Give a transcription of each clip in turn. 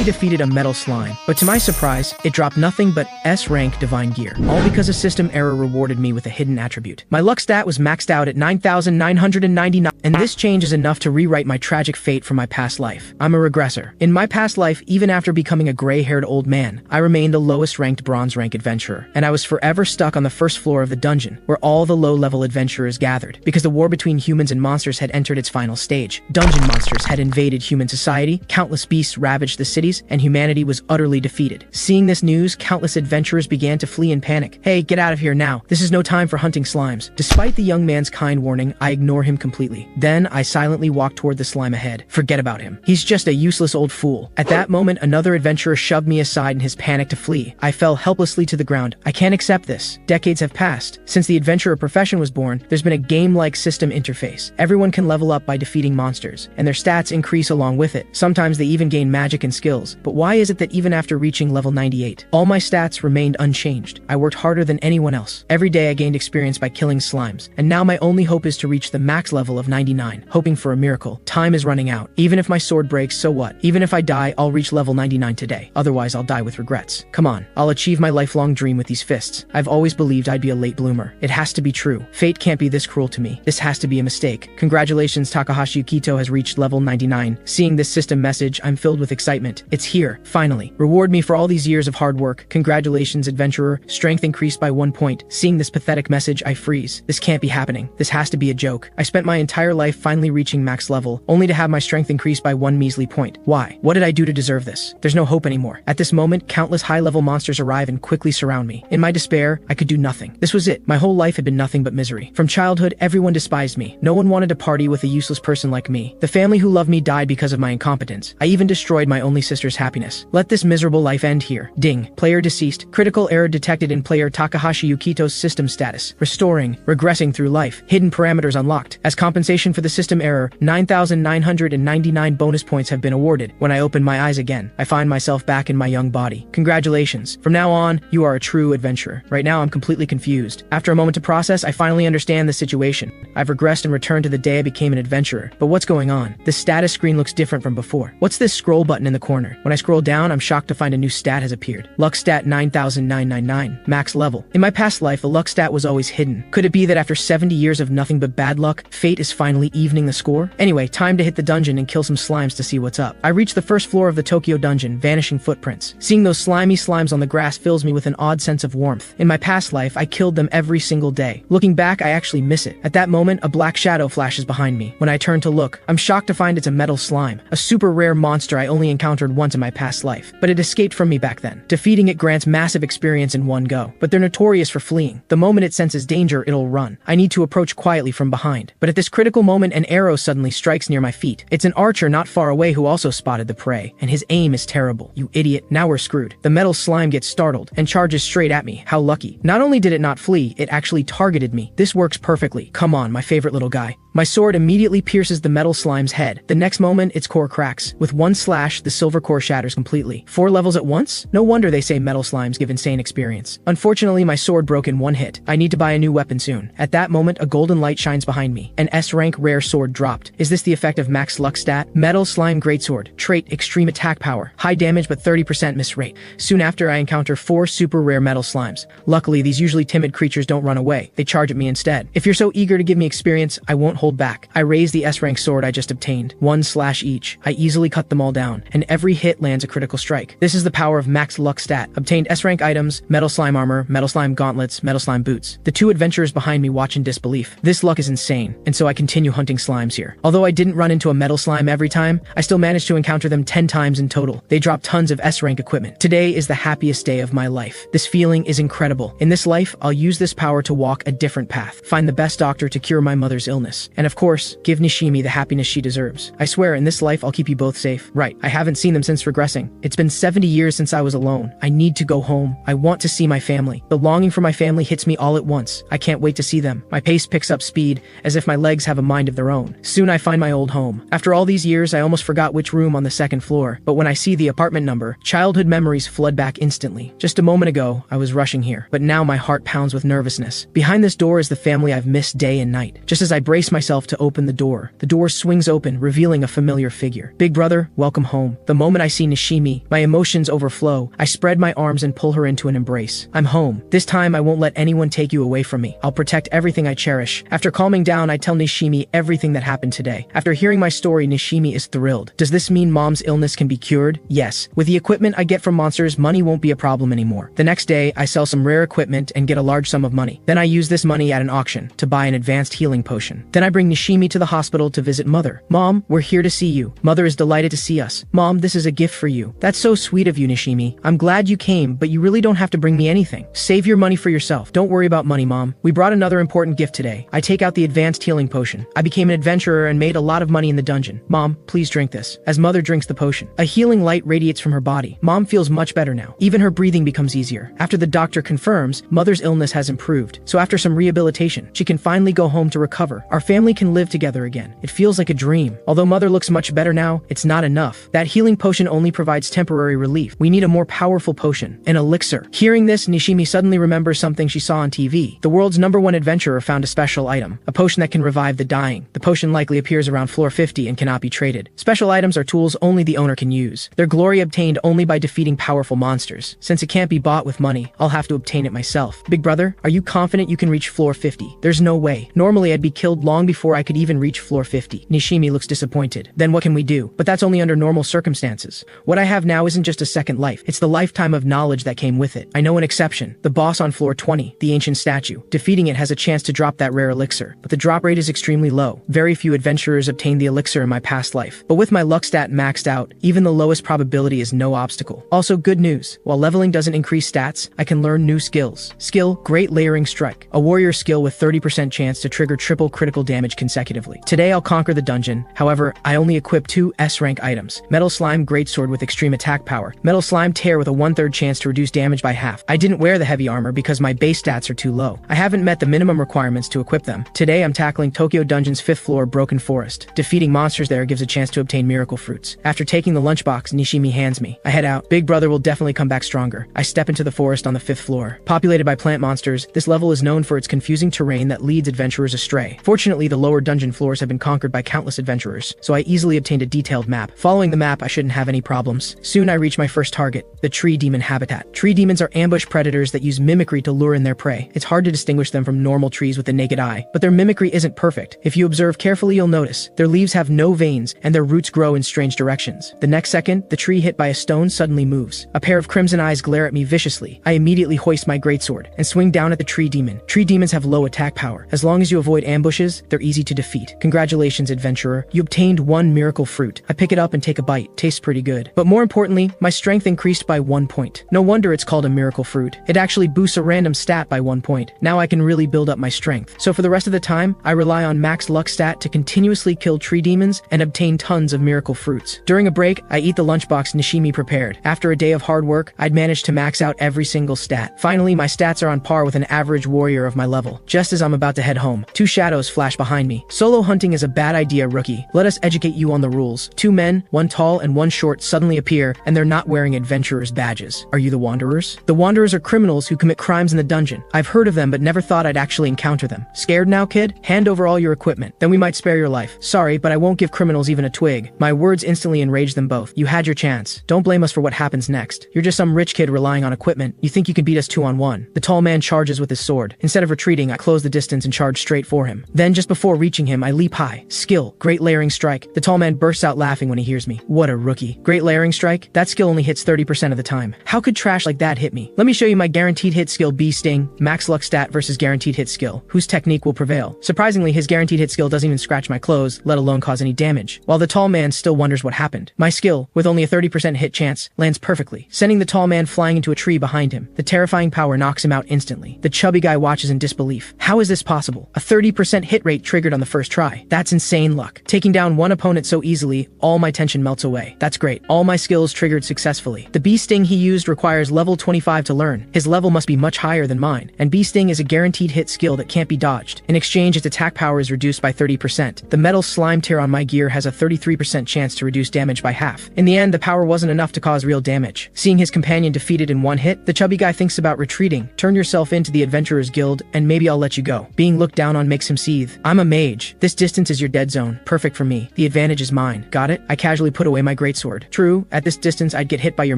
finally defeated a metal slime, but to my surprise, it dropped nothing but S-rank divine gear, all because a system error rewarded me with a hidden attribute. My luck stat was maxed out at 9,999, and this change is enough to rewrite my tragic fate from my past life. I'm a regressor. In my past life, even after becoming a gray-haired old man, I remained the lowest-ranked bronze rank adventurer, and I was forever stuck on the first floor of the dungeon, where all the low-level adventurers gathered, because the war between humans and monsters had entered its final stage. Dungeon monsters had invaded human society, countless beasts ravaged the cities, and humanity was utterly defeated. Seeing this news, countless adventurers began to flee in panic. Hey, get out of here now. This is no time for hunting slimes. Despite the young man's kind warning, I ignore him completely. Then, I silently walk toward the slime ahead. Forget about him. He's just a useless old fool. At that moment, another adventurer shoved me aside in his panic to flee. I fell helplessly to the ground. I can't accept this. Decades have passed. Since the adventurer profession was born, there's been a game-like system interface. Everyone can level up by defeating monsters, and their stats increase along with it. Sometimes they even gain magic and skills. But why is it that even after reaching level 98, all my stats remained unchanged? I worked harder than anyone else. Every day I gained experience by killing slimes, and now my only hope is to reach the max level of 99, hoping for a miracle. Time is running out. Even if my sword breaks, so what? Even if I die, I'll reach level 99 today. Otherwise, I'll die with regrets. Come on, I'll achieve my lifelong dream with these fists. I've always believed I'd be a late bloomer. It has to be true. Fate can't be this cruel to me. This has to be a mistake. Congratulations, Takahashi Yukito has reached level 99. Seeing this system message, I'm filled with excitement. It's here, finally. Reward me for all these years of hard work. Congratulations, adventurer. Strength increased by 1 point. Seeing this pathetic message, I freeze. This can't be happening. This has to be a joke. I spent my entire life finally reaching max level, only to have my strength increase by 1 measly point. Why? What did I do to deserve this? There's no hope anymore. At this moment, countless high-level monsters arrive and quickly surround me. In my despair, I could do nothing. This was it. My whole life had been nothing but misery. From childhood, everyone despised me. No one wanted to party with a useless person like me. The family who loved me died because of my incompetence. I even destroyed my only sister's happiness. Let this miserable life end here. Ding. Player deceased. Critical error detected in player Takahashi Yukito's system status. Restoring. Regressing through life. Hidden parameters unlocked. As compensation for the system error, 9,999 bonus points have been awarded. When I open my eyes again, I find myself back in my young body. Congratulations. From now on, you are a true adventurer. Right now, I'm completely confused. After a moment to process, I finally understand the situation. I've regressed and returned to the day I became an adventurer. But what's going on? The status screen looks different from before. What's this scroll button in the corner? When I scroll down, I'm shocked to find a new stat has appeared. Luck stat 9,999. Max level. In my past life, the luck stat was always hidden. Could it be that after 70 years of nothing but bad luck, fate is finally evening the score? Anyway, time to hit the dungeon and kill some slimes to see what's up. I reach the first floor of the Tokyo dungeon, vanishing footprints. Seeing those slimy slimes on the grass fills me with an odd sense of warmth. In my past life, I killed them every single day. Looking back, I actually miss it. At that moment, a black shadow flashes behind me. When I turn to look, I'm shocked to find it's a metal slime, a super rare monster I only encountered once in my past life. But it escaped from me back then. Defeating it grants massive experience in one go, but they're notorious for fleeing. The moment it senses danger, it'll run. I need to approach quietly from behind. But at this critical moment, an arrow suddenly strikes near my feet. It's an archer not far away who also spotted the prey, and his aim is terrible. You idiot, now we're screwed. The metal slime gets startled and charges straight at me. How lucky. Not only did it not flee, it actually targeted me. This works perfectly. Come on, my favorite little guy. My sword immediately pierces the metal slime's head. The next moment, its core cracks. With one slash, the silver core shatters completely. 4 levels at once? No wonder they say metal slimes give insane experience. Unfortunately, my sword broke in one hit. I need to buy a new weapon soon. At that moment, a golden light shines behind me. An S-rank rare sword dropped. Is this the effect of max luck stat? Metal slime greatsword. Trait, extreme attack power. High damage but 30% miss rate. Soon after, I encounter 4 super rare metal slimes. Luckily, these usually timid creatures don't run away. They charge at me instead. If you're so eager to give me experience, I won't hold back. I raise the S-rank sword I just obtained. 1 slash each. I easily cut them all down, and every hit lands a critical strike. This is the power of max luck stat. Obtained S-rank items, metal slime armor, metal slime gauntlets, metal slime boots. The 2 adventurers behind me watch in disbelief. This luck is insane, and so I continue hunting slimes here. Although I didn't run into a metal slime every time, I still managed to encounter them 10 times in total. They drop tons of S-rank equipment. Today is the happiest day of my life. This feeling is incredible. In this life, I'll use this power to walk a different path, find the best doctor to cure my mother's illness, and of course, give Nishimi the happiness she deserves. I swear, in this life, I'll keep you both safe. Right, I haven't seen them since regressing. It's been 70 years since I was alone. I need to go home. I want to see my family. The longing for my family hits me all at once. I can't wait to see them. My pace picks up speed, as if my legs have a mind of their own. Soon I find my old home. After all these years, I almost forgot which room on the 2nd floor, but when I see the apartment number, childhood memories flood back instantly. Just a moment ago, I was rushing here, but now my heart pounds with nervousness. Behind this door is the family I've missed day and night. Just as I brace myself myself to open the door. The door swings open, revealing a familiar figure. Big brother, welcome home. The moment I see Nishimi, my emotions overflow. I spread my arms and pull her into an embrace. I'm home. This time I won't let anyone take you away from me. I'll protect everything I cherish. After calming down, I tell Nishimi everything that happened today. After hearing my story, Nishimi is thrilled. Does this mean mom's illness can be cured? Yes. With the equipment I get from monsters, money won't be a problem anymore. The next day, I sell some rare equipment and get a large sum of money. Then I use this money at an auction to buy an advanced healing potion. Then I bring Nishimi to the hospital to visit Mother. Mom, we're here to see you. Mother is delighted to see us. Mom, this is a gift for you. That's so sweet of you, Nishimi. I'm glad you came, but you really don't have to bring me anything. Save your money for yourself. Don't worry about money, Mom. We brought another important gift today. I take out the advanced healing potion. I became an adventurer and made a lot of money in the dungeon. Mom, please drink this. As Mother drinks the potion, a healing light radiates from her body. Mom feels much better now. Even her breathing becomes easier. After the doctor confirms, Mother's illness has improved. So after some rehabilitation, she can finally go home to recover. Our family can live together again. It feels like a dream. Although Mother looks much better now, it's not enough. That healing potion only provides temporary relief. We need a more powerful potion, an elixir. Hearing this, Nishimi suddenly remembers something she saw on TV. The world's #1 adventurer found a special item, a potion that can revive the dying. The potion likely appears around floor 50 and cannot be traded. Special items are tools only the owner can use. Their glory obtained only by defeating powerful monsters. Since it can't be bought with money, I'll have to obtain it myself. Big brother, are you confident you can reach floor 50? There's no way. Normally I'd be killed long before I could even reach floor 50. Nishimi looks disappointed. Then what can we do? But that's only under normal circumstances. What I have now isn't just a second life. It's the lifetime of knowledge that came with it. I know an exception. The boss on floor 20, the ancient statue. Defeating it has a chance to drop that rare elixir, but the drop rate is extremely low. Very few adventurers obtained the elixir in my past life. But with my luck stat maxed out, even the lowest probability is no obstacle. Also, good news. While leveling doesn't increase stats, I can learn new skills. Skill, Great Layering Strike. A warrior skill with 30% chance to trigger triple critical damage consecutively. Today I'll conquer the dungeon. However, I only equip 2 S-rank items. Metal Slime Greatsword with extreme attack power. Metal Slime Tear with a 1/3 chance to reduce damage by half. I didn't wear the heavy armor because my base stats are too low. I haven't met the minimum requirements to equip them. Today I'm tackling Tokyo Dungeon's 5th floor Broken Forest. Defeating monsters there gives a chance to obtain miracle fruits. After taking the lunchbox Nishimi hands me, I head out. Big brother will definitely come back stronger. I step into the forest on the 5th floor. Populated by plant monsters, this level is known for its confusing terrain that leads adventurers astray. Fortunately, the lower dungeon floors have been conquered by countless adventurers, so I easily obtained a detailed map. Following the map, I shouldn't have any problems. Soon I reach my first target, the tree demon habitat. Tree demons are ambush predators that use mimicry to lure in their prey. It's hard to distinguish them from normal trees with the naked eye, but their mimicry isn't perfect. If you observe carefully, you'll notice their leaves have no veins and their roots grow in strange directions. The next second, the tree hit by a stone suddenly moves. A pair of crimson eyes glare at me viciously. I immediately hoist my greatsword and swing down at the tree demon. Tree demons have low attack power. As long as you avoid ambushes, they're easy to defeat. Congratulations, adventurer. You obtained 1 miracle fruit. I pick it up and take a bite. Tastes pretty good. But more importantly, my strength increased by 1 point. No wonder it's called a miracle fruit. It actually boosts a random stat by 1 point. Now I can really build up my strength. So for the rest of the time, I rely on max luck stat to continuously kill tree demons and obtain tons of miracle fruits. During a break, I eat the lunchbox Nishimi prepared. After a day of hard work, I'd managed to max out every single stat. Finally, my stats are on par with an average warrior of my level. Just as I'm about to head home, 2 shadows flash behind me. Solo hunting is a bad idea, rookie. Let us educate you on the rules. 2 men, 1 tall and 1 short, suddenly appear, and they're not wearing adventurers' badges. Are you the Wanderers? The Wanderers are criminals who commit crimes in the dungeon. I've heard of them, but never thought I'd actually encounter them. Scared now, kid? Hand over all your equipment. Then we might spare your life. Sorry, but I won't give criminals even a twig. My words instantly enraged them both. You had your chance. Don't blame us for what happens next. You're just some rich kid relying on equipment. You think you can beat us 2-on-1. The tall man charges with his sword. Instead of retreating, I close the distance and charge straight for him. Then, just before reaching him, I leap high. Skill, Great Layering Strike. The tall man bursts out laughing when he hears me. What a rookie. Great Layering Strike? That skill only hits 30% of the time. How could trash like that hit me? Let me show you my guaranteed hit skill, Bee Sting. Max luck stat versus guaranteed hit skill. Whose technique will prevail? Surprisingly, his guaranteed hit skill doesn't even scratch my clothes, let alone cause any damage. While the tall man still wonders what happened. My skill, with only a 30% hit chance, lands perfectly, sending the tall man flying into a tree behind him. The terrifying power knocks him out instantly. The chubby guy watches in disbelief. How is this possible? A 30% hit rate triggered on the first try. That's insane luck. Taking down one opponent so easily, all my tension melts away. That's great. All my skills triggered successfully. The Bee Sting he used requires level 25 to learn. His level must be much higher than mine. And Bee Sting is a guaranteed hit skill that can't be dodged. In exchange, its attack power is reduced by 30%. The Metal Slime Tear on my gear has a 33% chance to reduce damage by half. In the end, the power wasn't enough to cause real damage. Seeing his companion defeated in one hit, the chubby guy thinks about retreating. Turn yourself into the Adventurers Guild, and maybe I'll let you go. Being looked down on makes him seethe. I'm a mage. This distance is your dead zone. Perfect for me. The advantage is mine. Got it? I casually put away my greatsword. True, at this distance I'd get hit by your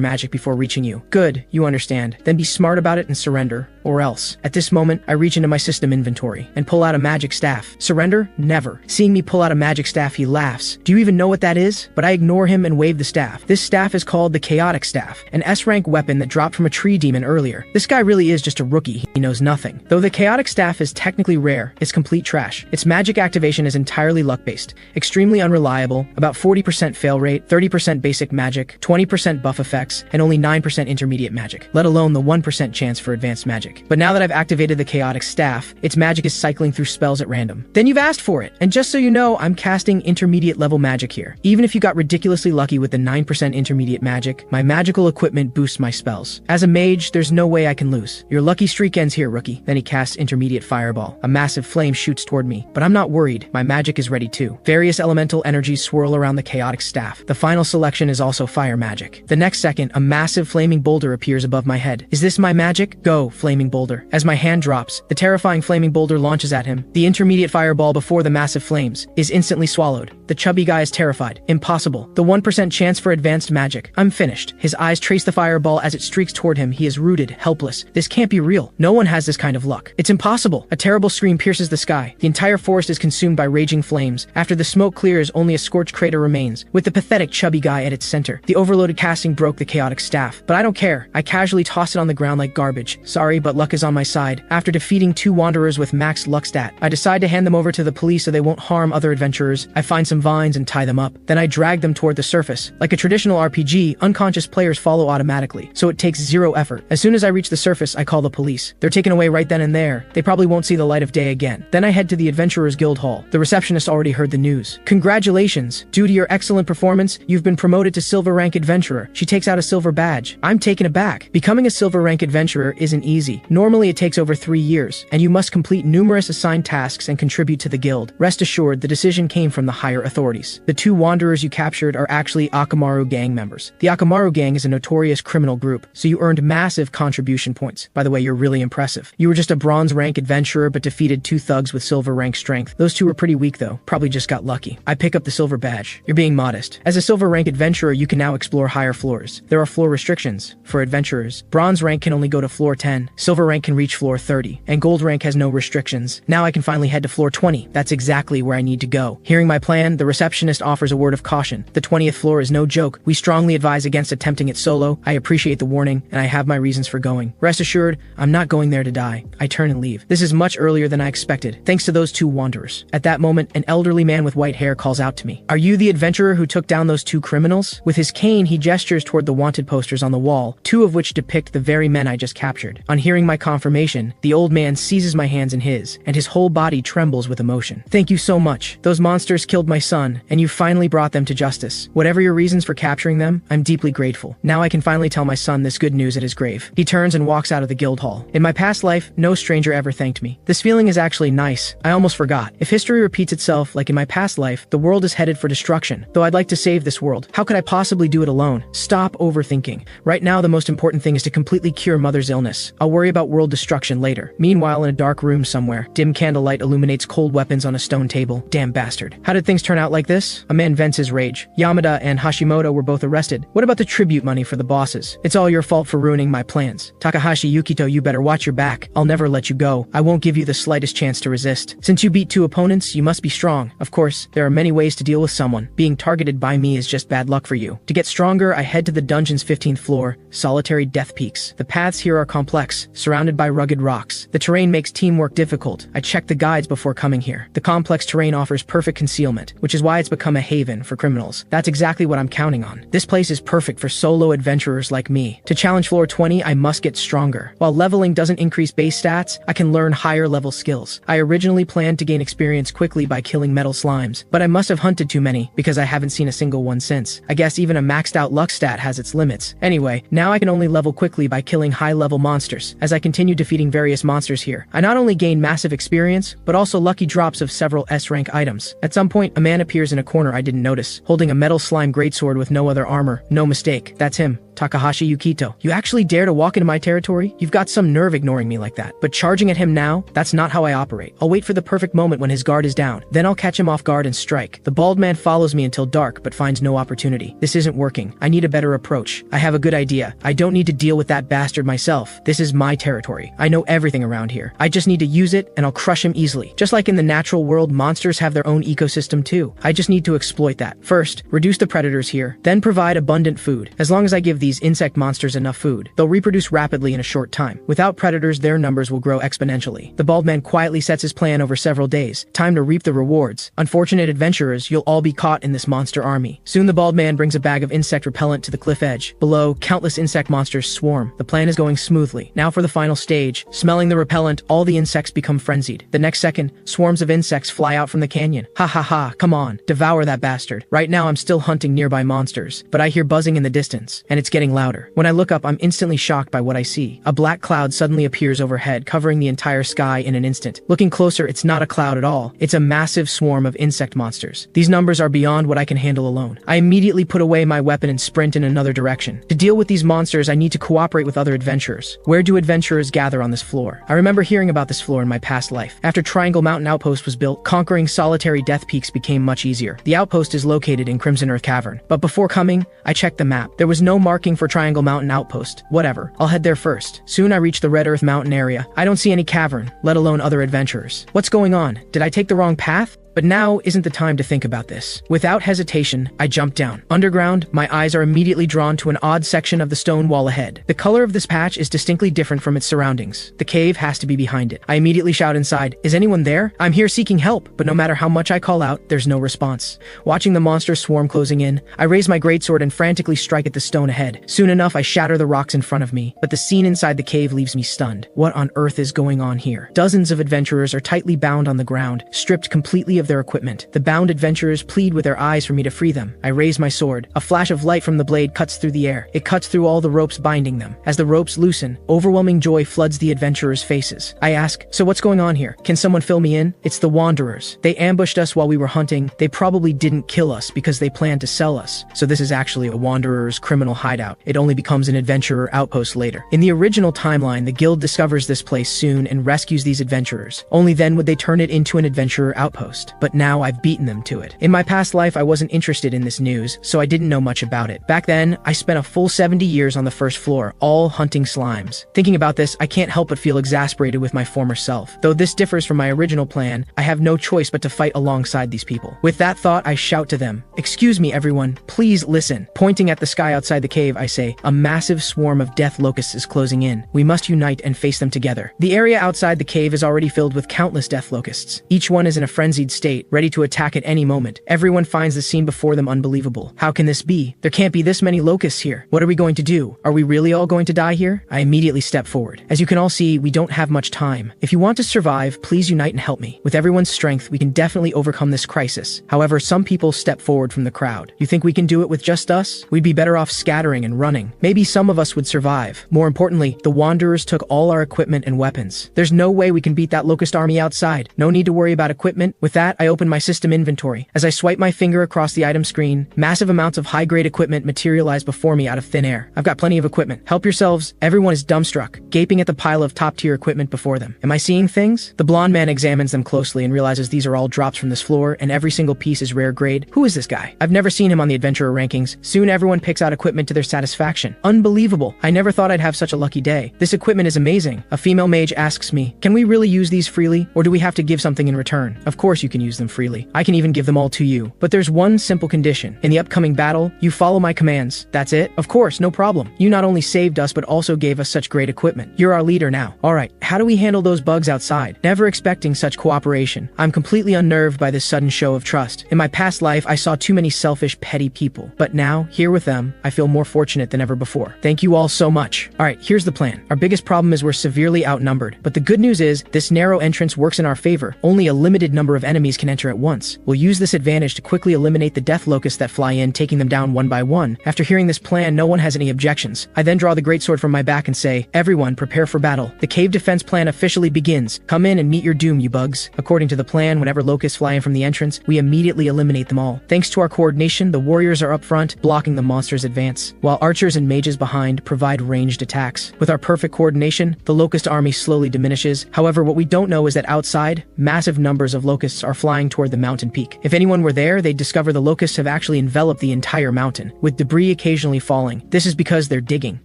magic before reaching you. Good, you understand. Then be smart about it and surrender. Or else. At this moment, I reach into my system inventory and pull out a magic staff. Surrender? Never. Seeing me pull out a magic staff, he laughs. Do you even know what that is? But I ignore him and wave the staff. This staff is called the Chaotic Staff, an S-rank weapon that dropped from a tree demon earlier. This guy really is just a rookie. He knows nothing. Though the Chaotic Staff is technically rare, it's complete trash. Its magic activation is entirely luck-based, extremely unreliable, about 40% fail rate, 30% basic magic, 20% buff effects, and only 9% intermediate magic, let alone the 1% chance for advanced magic. But now that I've activated the Chaotic Staff, its magic is cycling through spells at random. Then you've asked for it. And just so you know, I'm casting intermediate level magic here. Even if you got ridiculously lucky with the 9% intermediate magic, my magical equipment boosts my spells. As a mage, there's no way I can lose. Your lucky streak ends here, rookie. Then he casts intermediate fireball. A massive flame shoots toward me, but I'm not worried. My magic is ready too. Various elemental energies swirl around the Chaotic Staff. The final selection is also fire magic. The next second, a massive flaming boulder appears above my head. Is this my magic? Go, flaming boulder. As my hand drops, the terrifying flaming boulder launches at him. The intermediate fireball before the massive flames is instantly swallowed. The chubby guy is terrified. Impossible. The 1% chance for advanced magic. I'm finished. His eyes trace the fireball as it streaks toward him. He is rooted, helpless. This can't be real. No one has this kind of luck. It's impossible. A terrible scream pierces the sky. The entire forest is consumed by raging flames. After the smoke clears, only a scorched crater remains, with the pathetic chubby guy at its center. The overloaded casting broke the Chaotic Staff, but I don't care. I casually toss it on the ground like garbage. Sorry, but luck is on my side. After defeating 2 wanderers with max luck stat, I decide to hand them over to the police so they won't harm other adventurers. I find some vines and tie them up. Then I drag them toward the surface. Like a traditional RPG, unconscious players follow automatically, so it takes 0 effort. As soon as I reach the surface, I call the police. They're taken away right then and there. They probably won't see the light of day again. Then I head to the Adventurers Guild Hall. The receptionist already heard the news. Congratulations! Due to your excellent performance, you've been promoted to Silver Rank Adventurer. She takes out a silver badge. I'm taken aback. Becoming a Silver Rank Adventurer isn't easy. Normally it takes over 3 years, and you must complete numerous assigned tasks and contribute to the guild. Rest assured, the decision came from the higher authorities. The 2 wanderers you captured are actually Akamaru gang members. The Akamaru gang is a notorious criminal group, so you earned massive contribution points. By the way, you're really impressive. You were just a bronze rank adventurer but defeated 2 thugs with silver rank strength. Those 2 were pretty weak though, probably just got lucky. I pick up the silver badge. You're being modest. As a silver rank adventurer, you can now explore higher floors. There are floor restrictions. For adventurers, bronze rank can only go to floor 10, silver rank can reach floor 30, and gold rank has no restrictions. Now I can finally head to floor 20. That's exactly where I need to go. Hearing my plan, the receptionist offers a word of caution. The 20th floor is no joke. We strongly advise against attempting it solo. I appreciate the warning, and I have my reasons for going. Rest assured, I'm not going there to die. I turn and leave. This is much earlier than I expected, thanks to those 2 wanderers. At that moment, an elderly man with white hair calls out to me. Are you the adventurer who took down those 2 criminals? With his cane, he gestures toward the wanted posters on the wall, 2 of which depict the very men I just captured. On hearing my confirmation, the old man seizes my hands in his, and his whole body trembles with emotion. Thank you so much. Those monsters killed my son, and you finally brought them to justice. Whatever your reasons for capturing them, I'm deeply grateful. Now I can finally tell my son this good news at his grave. He turns and walks out of the guild hall. In my past life, no stranger ever thanked me. This feeling is actually nice. I almost forgot. If history repeats itself like in my past life, the world is headed for destruction. Though I'd like to save this world, how could I possibly do it alone? Stop overthinking. Right now, the most important thing is to completely cure Mother's illness. I'll worry about world destruction later. Meanwhile, in a dark room somewhere, dim candlelight illuminates cold weapons on a stone table. Damn bastard. How did things turn out like this? A man vents his rage. Yamada and Hashimoto were both arrested. What about the tribute money for the bosses? It's all your fault for ruining my plans. Takahashi Yukito, you better watch your back. I'll never let you go. I won't give you the slightest chance to resist. Since you beat 2 opponents, you must be strong. Of course, there are many ways to deal with someone. Being targeted by me is just bad luck for you. To get stronger, I head to the dungeon's 15th floor, solitary death peaks. The paths here are complex, surrounded by rugged rocks. The terrain makes teamwork difficult. I checked the guides before coming here. The complex terrain offers perfect concealment, which is why it's become a haven for criminals. That's exactly what I'm counting on. This place is perfect for solo adventurers like me. To challenge floor 20, I must get stronger. While leveling doesn't increase base stats, I can learn higher level skills. I originally planned to gain experience quickly by killing metal slimes, but I must have hunted too many because I haven't seen a single one since. I guess even a maxed out luck stat has its limits. Anyway, now I can only level quickly by killing high level monsters. As I continue defeating various monsters here, I not only gain massive experience, but also lucky drops of several S-rank items. At some point, a man appears in a corner I didn't notice, holding a metal slime greatsword with no other armor. No mistake, that's him. Takahashi Yukito. You actually dare to walk into my territory? You've got some nerve ignoring me like that. But charging at him now? That's not how I operate. I'll wait for the perfect moment when his guard is down. Then I'll catch him off guard and strike. The bald man follows me until dark but finds no opportunity. This isn't working. I need a better approach. I have a good idea. I don't need to deal with that bastard myself. This is my territory. I know everything around here. I just need to use it and I'll crush him easily. Just like in the natural world, monsters have their own ecosystem too. I just need to exploit that. First, reduce the predators here, then provide abundant food. As long as I give these insect monsters enough food, they'll reproduce rapidly in a short time. Without predators, their numbers will grow exponentially. The bald man quietly sets his plan over several days. Time to reap the rewards. Unfortunate adventurers, you'll all be caught in this monster army. Soon the bald man brings a bag of insect repellent to the cliff edge. Below, countless insect monsters swarm. The plan is going smoothly. Now for the final stage. Smelling the repellent, all the insects become frenzied. The next second, swarms of insects fly out from the canyon. Ha ha ha, come on, devour that bastard. Right now I'm still hunting nearby monsters, but I hear buzzing in the distance, and it's getting louder. When I look up, I'm instantly shocked by what I see. A black cloud suddenly appears overhead, covering the entire sky in an instant. Looking closer, it's not a cloud at all. It's a massive swarm of insect monsters. These numbers are beyond what I can handle alone. I immediately put away my weapon and sprint in another direction. To deal with these monsters, I need to cooperate with other adventurers. Where do adventurers gather on this floor? I remember hearing about this floor in my past life. After Triangle Mountain Outpost was built, conquering solitary death peaks became much easier. The outpost is located in Crimson Earth Cavern. But before coming, I checked the map. There was no marking for Triangle Mountain Outpost. Whatever, I'll head there first. Soon I reach the Red Earth Mountain area. I don't see any cavern, let alone other adventurers. What's going on? Did I take the wrong path? But now isn't the time to think about this. Without hesitation, I jump down. Underground, my eyes are immediately drawn to an odd section of the stone wall ahead. The color of this patch is distinctly different from its surroundings. The cave has to be behind it. I immediately shout inside, "Is anyone there? I'm here seeking help." But no matter how much I call out, there's no response. Watching the monster swarm closing in, I raise my greatsword and frantically strike at the stone ahead. Soon enough, I shatter the rocks in front of me, but the scene inside the cave leaves me stunned. What on earth is going on here? Dozens of adventurers are tightly bound on the ground, stripped completely of their equipment. The bound adventurers plead with their eyes for me to free them. I raise my sword. A flash of light from the blade cuts through the air. It cuts through all the ropes binding them. As the ropes loosen, overwhelming joy floods the adventurers' faces. I ask, "So what's going on here? Can someone fill me in?" "It's the Wanderers. They ambushed us while we were hunting. They probably didn't kill us because they planned to sell us. So this is actually a Wanderer's criminal hideout. It only becomes an adventurer outpost later." In the original timeline, the guild discovers this place soon and rescues these adventurers. Only then would they turn it into an adventurer outpost. But now I've beaten them to it. In my past life, I wasn't interested in this news, so I didn't know much about it. Back then, I spent a full 70 years on the first floor, all hunting slimes. Thinking about this, I can't help but feel exasperated with my former self. Though this differs from my original plan, I have no choice but to fight alongside these people. With that thought, I shout to them, "Excuse me, everyone. Please listen." Pointing at the sky outside the cave, I say, "A massive swarm of death locusts is closing in. We must unite and face them together." The area outside the cave is already filled with countless death locusts. Each one is in a frenzied state, ready to attack at any moment. Everyone finds the scene before them unbelievable. How can this be? There can't be this many locusts here. What are we going to do? Are we really all going to die here? I immediately step forward. As you can all see, we don't have much time. If you want to survive, please unite and help me. With everyone's strength, we can definitely overcome this crisis. However, some people step forward from the crowd. You think we can do it with just us? We'd be better off scattering and running. Maybe some of us would survive. More importantly, the Wanderers took all our equipment and weapons. There's no way we can beat that locust army outside. No need to worry about equipment. With that, I open my system inventory. As I swipe my finger across the item screen, massive amounts of high-grade equipment materialize before me out of thin air. I've got plenty of equipment. Help yourselves. Everyone is dumbstruck, gaping at the pile of top-tier equipment before them. Am I seeing things? The blonde man examines them closely and realizes these are all drops from this floor, and every single piece is rare grade. Who is this guy? I've never seen him on the adventurer rankings. Soon everyone picks out equipment to their satisfaction. Unbelievable. I never thought I'd have such a lucky day. This equipment is amazing. A female mage asks me, "Can we really use these freely, or do we have to give something in return?" Of course you can use them freely. I can even give them all to you. But there's one simple condition. In the upcoming battle, you follow my commands. That's it? Of course, no problem. You not only saved us, but also gave us such great equipment. You're our leader now. Alright, how do we handle those bugs outside? Never expecting such cooperation. I'm completely unnerved by this sudden show of trust. In my past life, I saw too many selfish, petty people. But now, here with them, I feel more fortunate than ever before. Thank you all so much. Alright, here's the plan. Our biggest problem is we're severely outnumbered. But the good news is, this narrow entrance works in our favor. Only a limited number of enemies enemies can enter at once. We'll use this advantage to quickly eliminate the death locusts that fly in, taking them down one by one. After hearing this plan, no one has any objections. I then draw the greatsword from my back and say, "Everyone, prepare for battle. The cave defense plan officially begins. Come in and meet your doom, you bugs." According to the plan, whenever locusts fly in from the entrance, we immediately eliminate them all. Thanks to our coordination, the warriors are up front, blocking the monsters' advance, while archers and mages behind provide ranged attacks. With our perfect coordination, the locust army slowly diminishes. However, what we don't know is that outside, massive numbers of locusts are flying toward the mountain peak. If anyone were there, they'd discover the locusts have actually enveloped the entire mountain, with debris occasionally falling. This is because they're digging.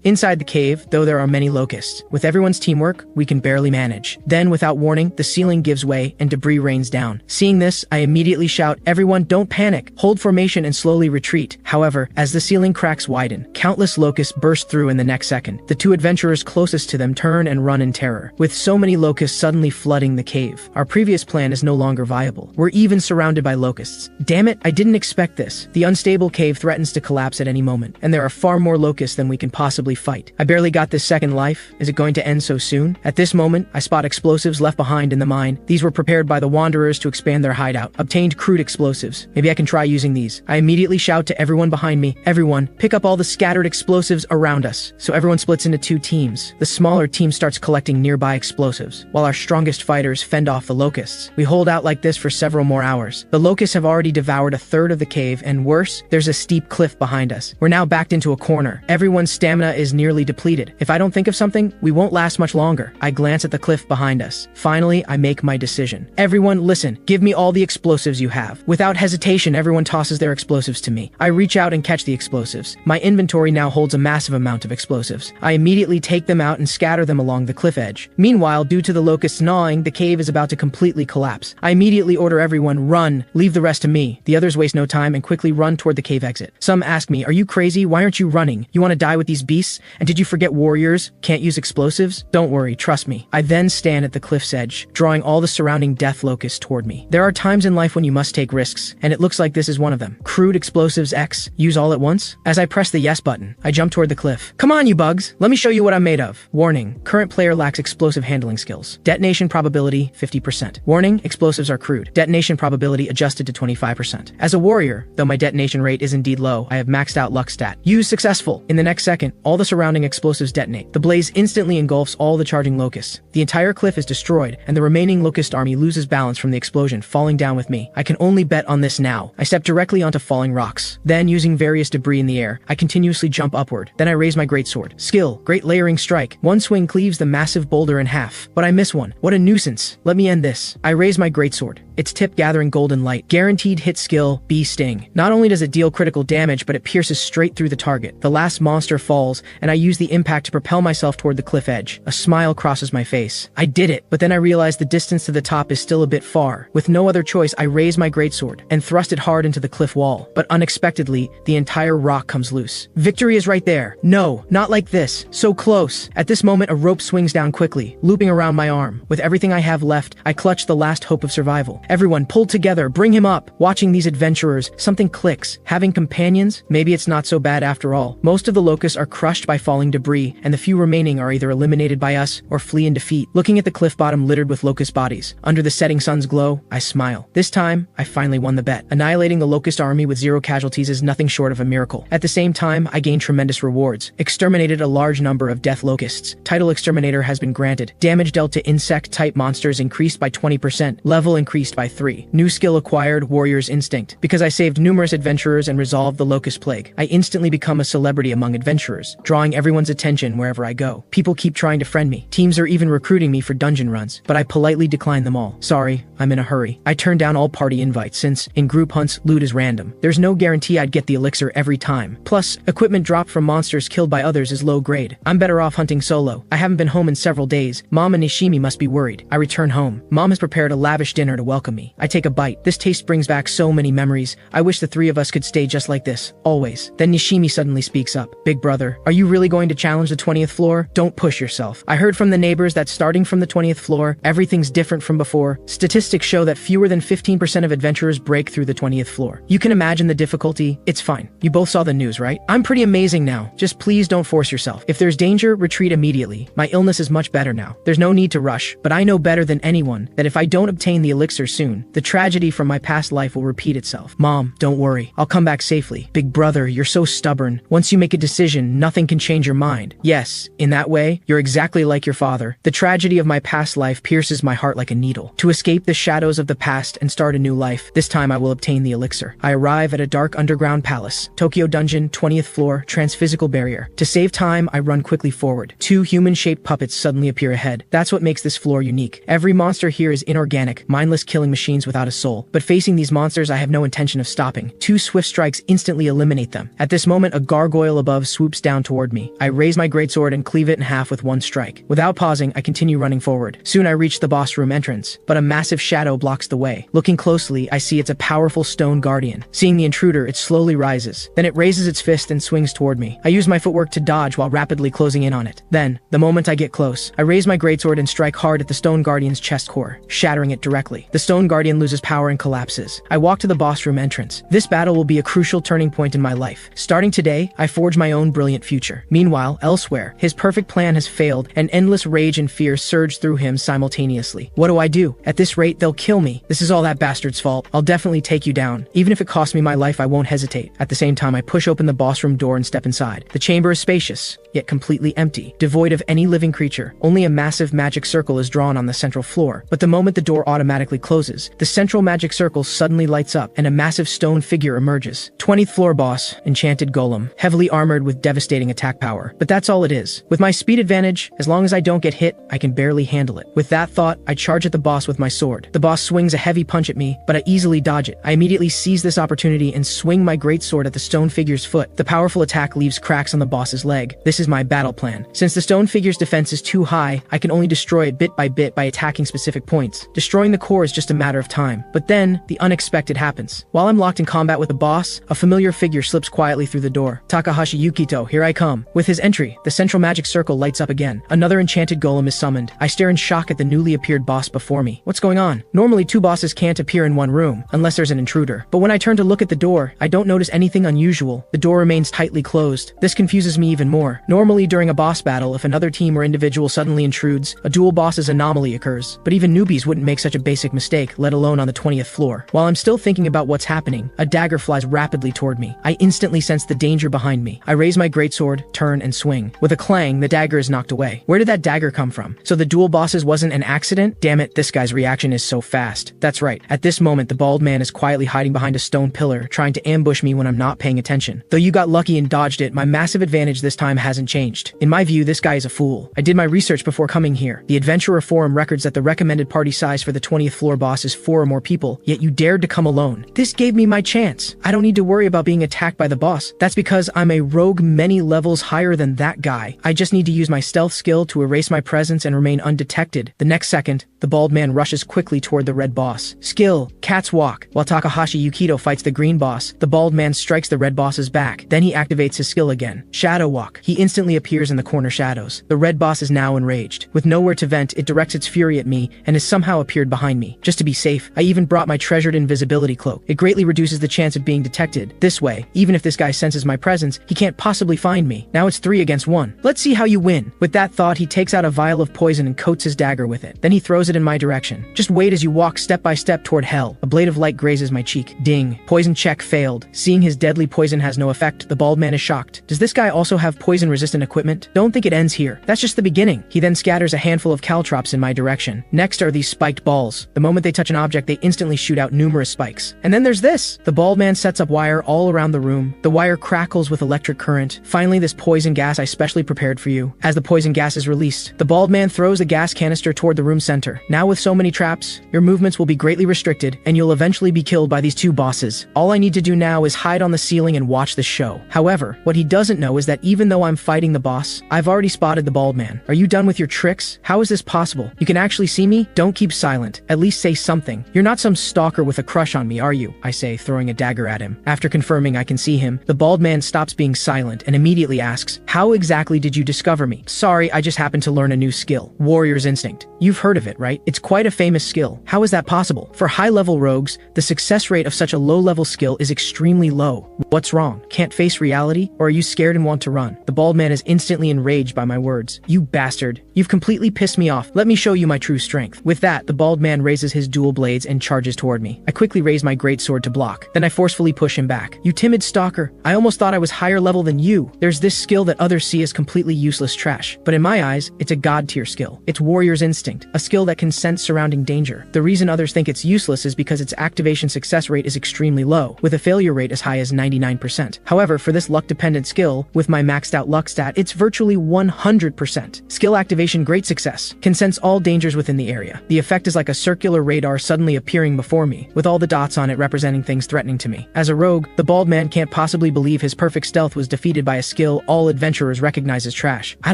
Inside the cave, though there are many locusts, with everyone's teamwork, we can barely manage. Then, without warning, the ceiling gives way and debris rains down. Seeing this, I immediately shout, "Everyone, don't panic. Hold formation and slowly retreat." However, as the ceiling cracks widen, countless locusts burst through in the next second. The two adventurers closest to them turn and run in terror, with so many locusts suddenly flooding the cave. Our previous plan is no longer viable. We're even surrounded by locusts. Damn it, I didn't expect this. The unstable cave threatens to collapse at any moment, and there are far more locusts than we can possibly fight. I barely got this second life. Is it going to end so soon? At this moment, I spot explosives left behind in the mine. These were prepared by the wanderers to expand their hideout. Obtained crude explosives. Maybe I can try using these. I immediately shout to everyone behind me, "Everyone, pick up all the scattered explosives around us." So everyone splits into two teams. The smaller team starts collecting nearby explosives, while our strongest fighters fend off the locusts. We hold out like this for several more hours. The locusts have already devoured a third of the cave, and worse, there's a steep cliff behind us. We're now backed into a corner. Everyone's stamina is nearly depleted. If I don't think of something, we won't last much longer. I glance at the cliff behind us. Finally, I make my decision. "Everyone, listen. Give me all the explosives you have." Without hesitation, everyone tosses their explosives to me. I reach out and catch the explosives. My inventory now holds a massive amount of explosives. I immediately take them out and scatter them along the cliff edge. Meanwhile, due to the locusts gnawing, the cave is about to completely collapse. I immediately order everyone, "Run. Leave the rest to me." The others waste no time and quickly run toward the cave exit. Some ask me, "Are you crazy? Why aren't you running? You want to die with these beasts? And did you forget warriors can't use explosives?" Don't worry, trust me. I then stand at the cliff's edge, drawing all the surrounding death locusts toward me. There are times in life when you must take risks, and it looks like this is one of them. Crude explosives X. Use all at once? As I press the yes button, I jump toward the cliff. "Come on, you bugs. Let me show you what I'm made of." Warning. Current player lacks explosive handling skills. Detonation probability 50%. Warning. Explosives are crude. Detonation probability adjusted to 25%. As a warrior, though my detonation rate is indeed low, I have maxed out luck stat. Use successful. In the next second, all the surrounding explosives detonate. The blaze instantly engulfs all the charging locusts. The entire cliff is destroyed, and the remaining locust army loses balance from the explosion, falling down with me. I can only bet on this now. I step directly onto falling rocks. Then, using various debris in the air, I continuously jump upward. Then I raise my greatsword. Skill, great layering strike. One swing cleaves the massive boulder in half, but I miss one. What a nuisance. Let me end this. I raise my greatsword, its tip gathering golden light. Guaranteed hit skill, Bee Sting. Not only does it deal critical damage, but it pierces straight through the target. The last monster falls, and I use the impact to propel myself toward the cliff edge. A smile crosses my face. I did it, but then I realize the distance to the top is still a bit far. With no other choice, I raise my greatsword and thrust it hard into the cliff wall. But unexpectedly, the entire rock comes loose. Victory is right there. No, not like this. So close. At this moment, a rope swings down quickly, looping around my arm. With everything I have left, I clutch the last hope of survival. Everyone, pull together, bring him up. Watching these adventurers, something clicks. Having companions? Maybe it's not so bad after all. Most of the locusts are crushed by falling debris, and the few remaining are either eliminated by us or flee in defeat. Looking at the cliff bottom littered with locust bodies, under the setting sun's glow, I smile. This time, I finally won the bet. Annihilating the locust army with 0 casualties is nothing short of a miracle. At the same time, I gained tremendous rewards. Exterminated a large number of death locusts. Title Exterminator has been granted. Damage dealt to insect-type monsters increased by 20%. Level increased by 3. New skill acquired, Warrior's Instinct. Because I saved numerous adventurers and resolved the locust plague, I instantly become a celebrity among adventurers, drawing everyone's attention wherever I go. People keep trying to friend me. Teams are even recruiting me for dungeon runs, but I politely decline them all. Sorry, I'm in a hurry. I turn down all party invites since, in group hunts, loot is random. There's no guarantee I'd get the elixir every time. Plus, equipment dropped from monsters killed by others is low grade. I'm better off hunting solo. I haven't been home in several days. Mom and Nishimi must be worried. I return home. Mom has prepared a lavish dinner to welcome me. I take a bite. This taste brings back so many memories. I wish the three of us could stay just like this, always. Then Nishimi suddenly speaks up. Big brother, are you really going to challenge the 20th floor? Don't push yourself. I heard from the neighbors that starting from the 20th floor, everything's different from before. Statistics show that fewer than 15% of adventurers break through the 20th floor. You can imagine the difficulty. It's fine. You both saw the news, right? I'm pretty amazing now. Just please don't force yourself. If there's danger, retreat immediately. My illness is much better now. There's no need to rush, but I know better than anyone that if I don't obtain the elixir soon. The tragedy from my past life will repeat itself. Mom, don't worry. I'll come back safely. Big brother, you're so stubborn. Once you make a decision, nothing can change your mind. Yes, in that way, you're exactly like your father. The tragedy of my past life pierces my heart like a needle. To escape the shadows of the past and start a new life, this time I will obtain the elixir. I arrive at a dark underground palace. Tokyo Dungeon, 20th floor, transphysical barrier. To save time, I run quickly forward. Two human-shaped puppets suddenly appear ahead. That's what makes this floor unique. Every monster here is inorganic, mindless killing machines without a soul. But facing these monsters, I have no intention of stopping. Two swift strikes instantly eliminate them. At this moment, a gargoyle above swoops down toward me. I raise my greatsword and cleave it in half with one strike. Without pausing, I continue running forward. Soon I reach the boss room entrance, but a massive shadow blocks the way. Looking closely, I see it's a powerful stone guardian. Seeing the intruder, it slowly rises. Then it raises its fist and swings toward me. I use my footwork to dodge while rapidly closing in on it. Then, the moment I get close, I raise my greatsword and strike hard at the stone guardian's chest core, shattering it directly. The stone guardian loses power and collapses. I walk to the boss room entrance. This battle will be a crucial turning point in my life. Starting today, I forge my own brilliant future. Meanwhile, elsewhere, his perfect plan has failed, and endless rage and fear surge through him simultaneously. What do I do? At this rate, they'll kill me. This is all that bastard's fault. I'll definitely take you down. Even if it costs me my life, I won't hesitate. At the same time, I push open the boss room door and step inside. The chamber is spacious, yet completely empty, devoid of any living creature. Only a massive magic circle is drawn on the central floor. But the moment the door automatically closes, the central magic circle suddenly lights up, and a massive stone figure emerges. 20th floor boss, enchanted golem, heavily armored with devastating attack power. But that's all it is. With my speed advantage, as long as I don't get hit, I can barely handle it. With that thought, I charge at the boss with my sword. The boss swings a heavy punch at me, but I easily dodge it. I immediately seize this opportunity and swing my greatsword at the stone figure's foot. The powerful attack leaves cracks on the boss's leg. This is my battle plan. Since the stone figure's defense is too high, I can only destroy it bit by attacking specific points. Destroying the core is just a matter of time. But then, the unexpected happens. While I'm locked in combat with the boss, a familiar figure slips quietly through the door. Takahashi Yukito, here I come. With his entry, the central magic circle lights up again. Another enchanted golem is summoned. I stare in shock at the newly appeared boss before me. What's going on? Normally, two bosses can't appear in one room, unless there's an intruder. But when I turn to look at the door, I don't notice anything unusual. The door remains tightly closed. This confuses me even more. Normally, during a boss battle, if another team or individual suddenly intrudes, a dual boss's anomaly occurs. But even newbies wouldn't make such a basic mistake, let alone on the 20th floor. While I'm still thinking about what's happening, a dagger flies rapidly toward me. I instantly sense the danger behind me. I raise my greatsword, turn, and swing. With a clang, the dagger is knocked away. Where did that dagger come from? So the dual bosses wasn't an accident? Damn it, this guy's reaction is so fast. That's right. At this moment, the bald man is quietly hiding behind a stone pillar, trying to ambush me when I'm not paying attention. Though you got lucky and dodged it, my massive advantage this time hasn't changed. In my view, this guy is a fool. I did my research before coming here. The Adventurer Forum records that the recommended party size for the 20th floor boss is 4 or more people, yet you dared to come alone. This gave me my chance. I don't need to worry about being attacked by the boss. That's because I'm a rogue many levels higher than that guy. I just need to use my stealth skill to erase my presence and remain undetected. The next second, the bald man rushes quickly toward the red boss. Skill, cat's walk. While Takahashi Yukito fights the green boss, the bald man strikes the red boss's back. Then he activates his skill again. Shadow walk. He instantly appears in the corner shadows. The red boss is now enraged. With nowhere to vent, it directs its fury at me and has somehow appeared behind me. Just to be safe, I even brought my treasured invisibility cloak. It greatly reduces the chance of being detected. This way, even if this guy senses my presence, he can't possibly find me. Now it's 3 against 1. Let's see how you win. With that thought, he takes out a vial of poison and coats his dagger with it. Then he throws it in my direction. Just wait as you walk step by step toward hell. A blade of light grazes my cheek. Ding. Poison check failed. Seeing his deadly poison has no effect, the bald man is shocked. Does this guy also have poison-resistant equipment? Don't think it ends here. That's just the beginning. He then scatters a handful of caltrops in my direction. Next are these spiked balls. The moment they touch an object, they instantly shoot out numerous spikes. And then there's this. The bald man sets up wire all around the room. The wire crackles with electric current. Finally, this poison gas I specially prepared for you. As the poison gas is released, the bald man throws the gas canister toward the room center. Now with so many traps, your movements will be greatly restricted, and you'll eventually be killed by these two bosses. All I need to do now is hide on the ceiling and watch the show. However, what he doesn't know is that even though I'm fighting the boss, I've already spotted the bald man. Are you done with your tricks? How is this possible? You can actually see me? Don't keep silent. At least say something. You're not some stalker with a crush on me, are you? I say, throwing a dagger at him. After confirming I can see him, the bald man stops being silent and immediately asks, how exactly did you discover me? Sorry, I just happened to learn a new skill. Warrior's Instinct. You've heard of it, right? It's quite a famous skill. How is that possible? For high-level rogues, the success rate of such a low-level skill is extremely low. What's wrong? Can't face reality? Or are you scared and want to run? The bald man is instantly enraged by my words. You bastard. You've completely pissed me off. Let me show you my true strength. With that, the bald man raises his his dual blades and charges toward me. I quickly raise my greatsword to block. Then I forcefully push him back. You timid stalker. I almost thought I was higher level than you. There's this skill that others see as completely useless trash. But in my eyes, it's a god-tier skill. It's warrior's instinct, a skill that can sense surrounding danger. The reason others think it's useless is because its activation success rate is extremely low, with a failure rate as high as 99%. However, for this luck-dependent skill, with my maxed out luck stat, it's virtually 100%. Skill activation great success. Can sense all dangers within the area. The effect is like a circular radar suddenly appearing before me, with all the dots on it representing things threatening to me. As a rogue, the bald man can't possibly believe his perfect stealth was defeated by a skill all adventurers recognize as trash. I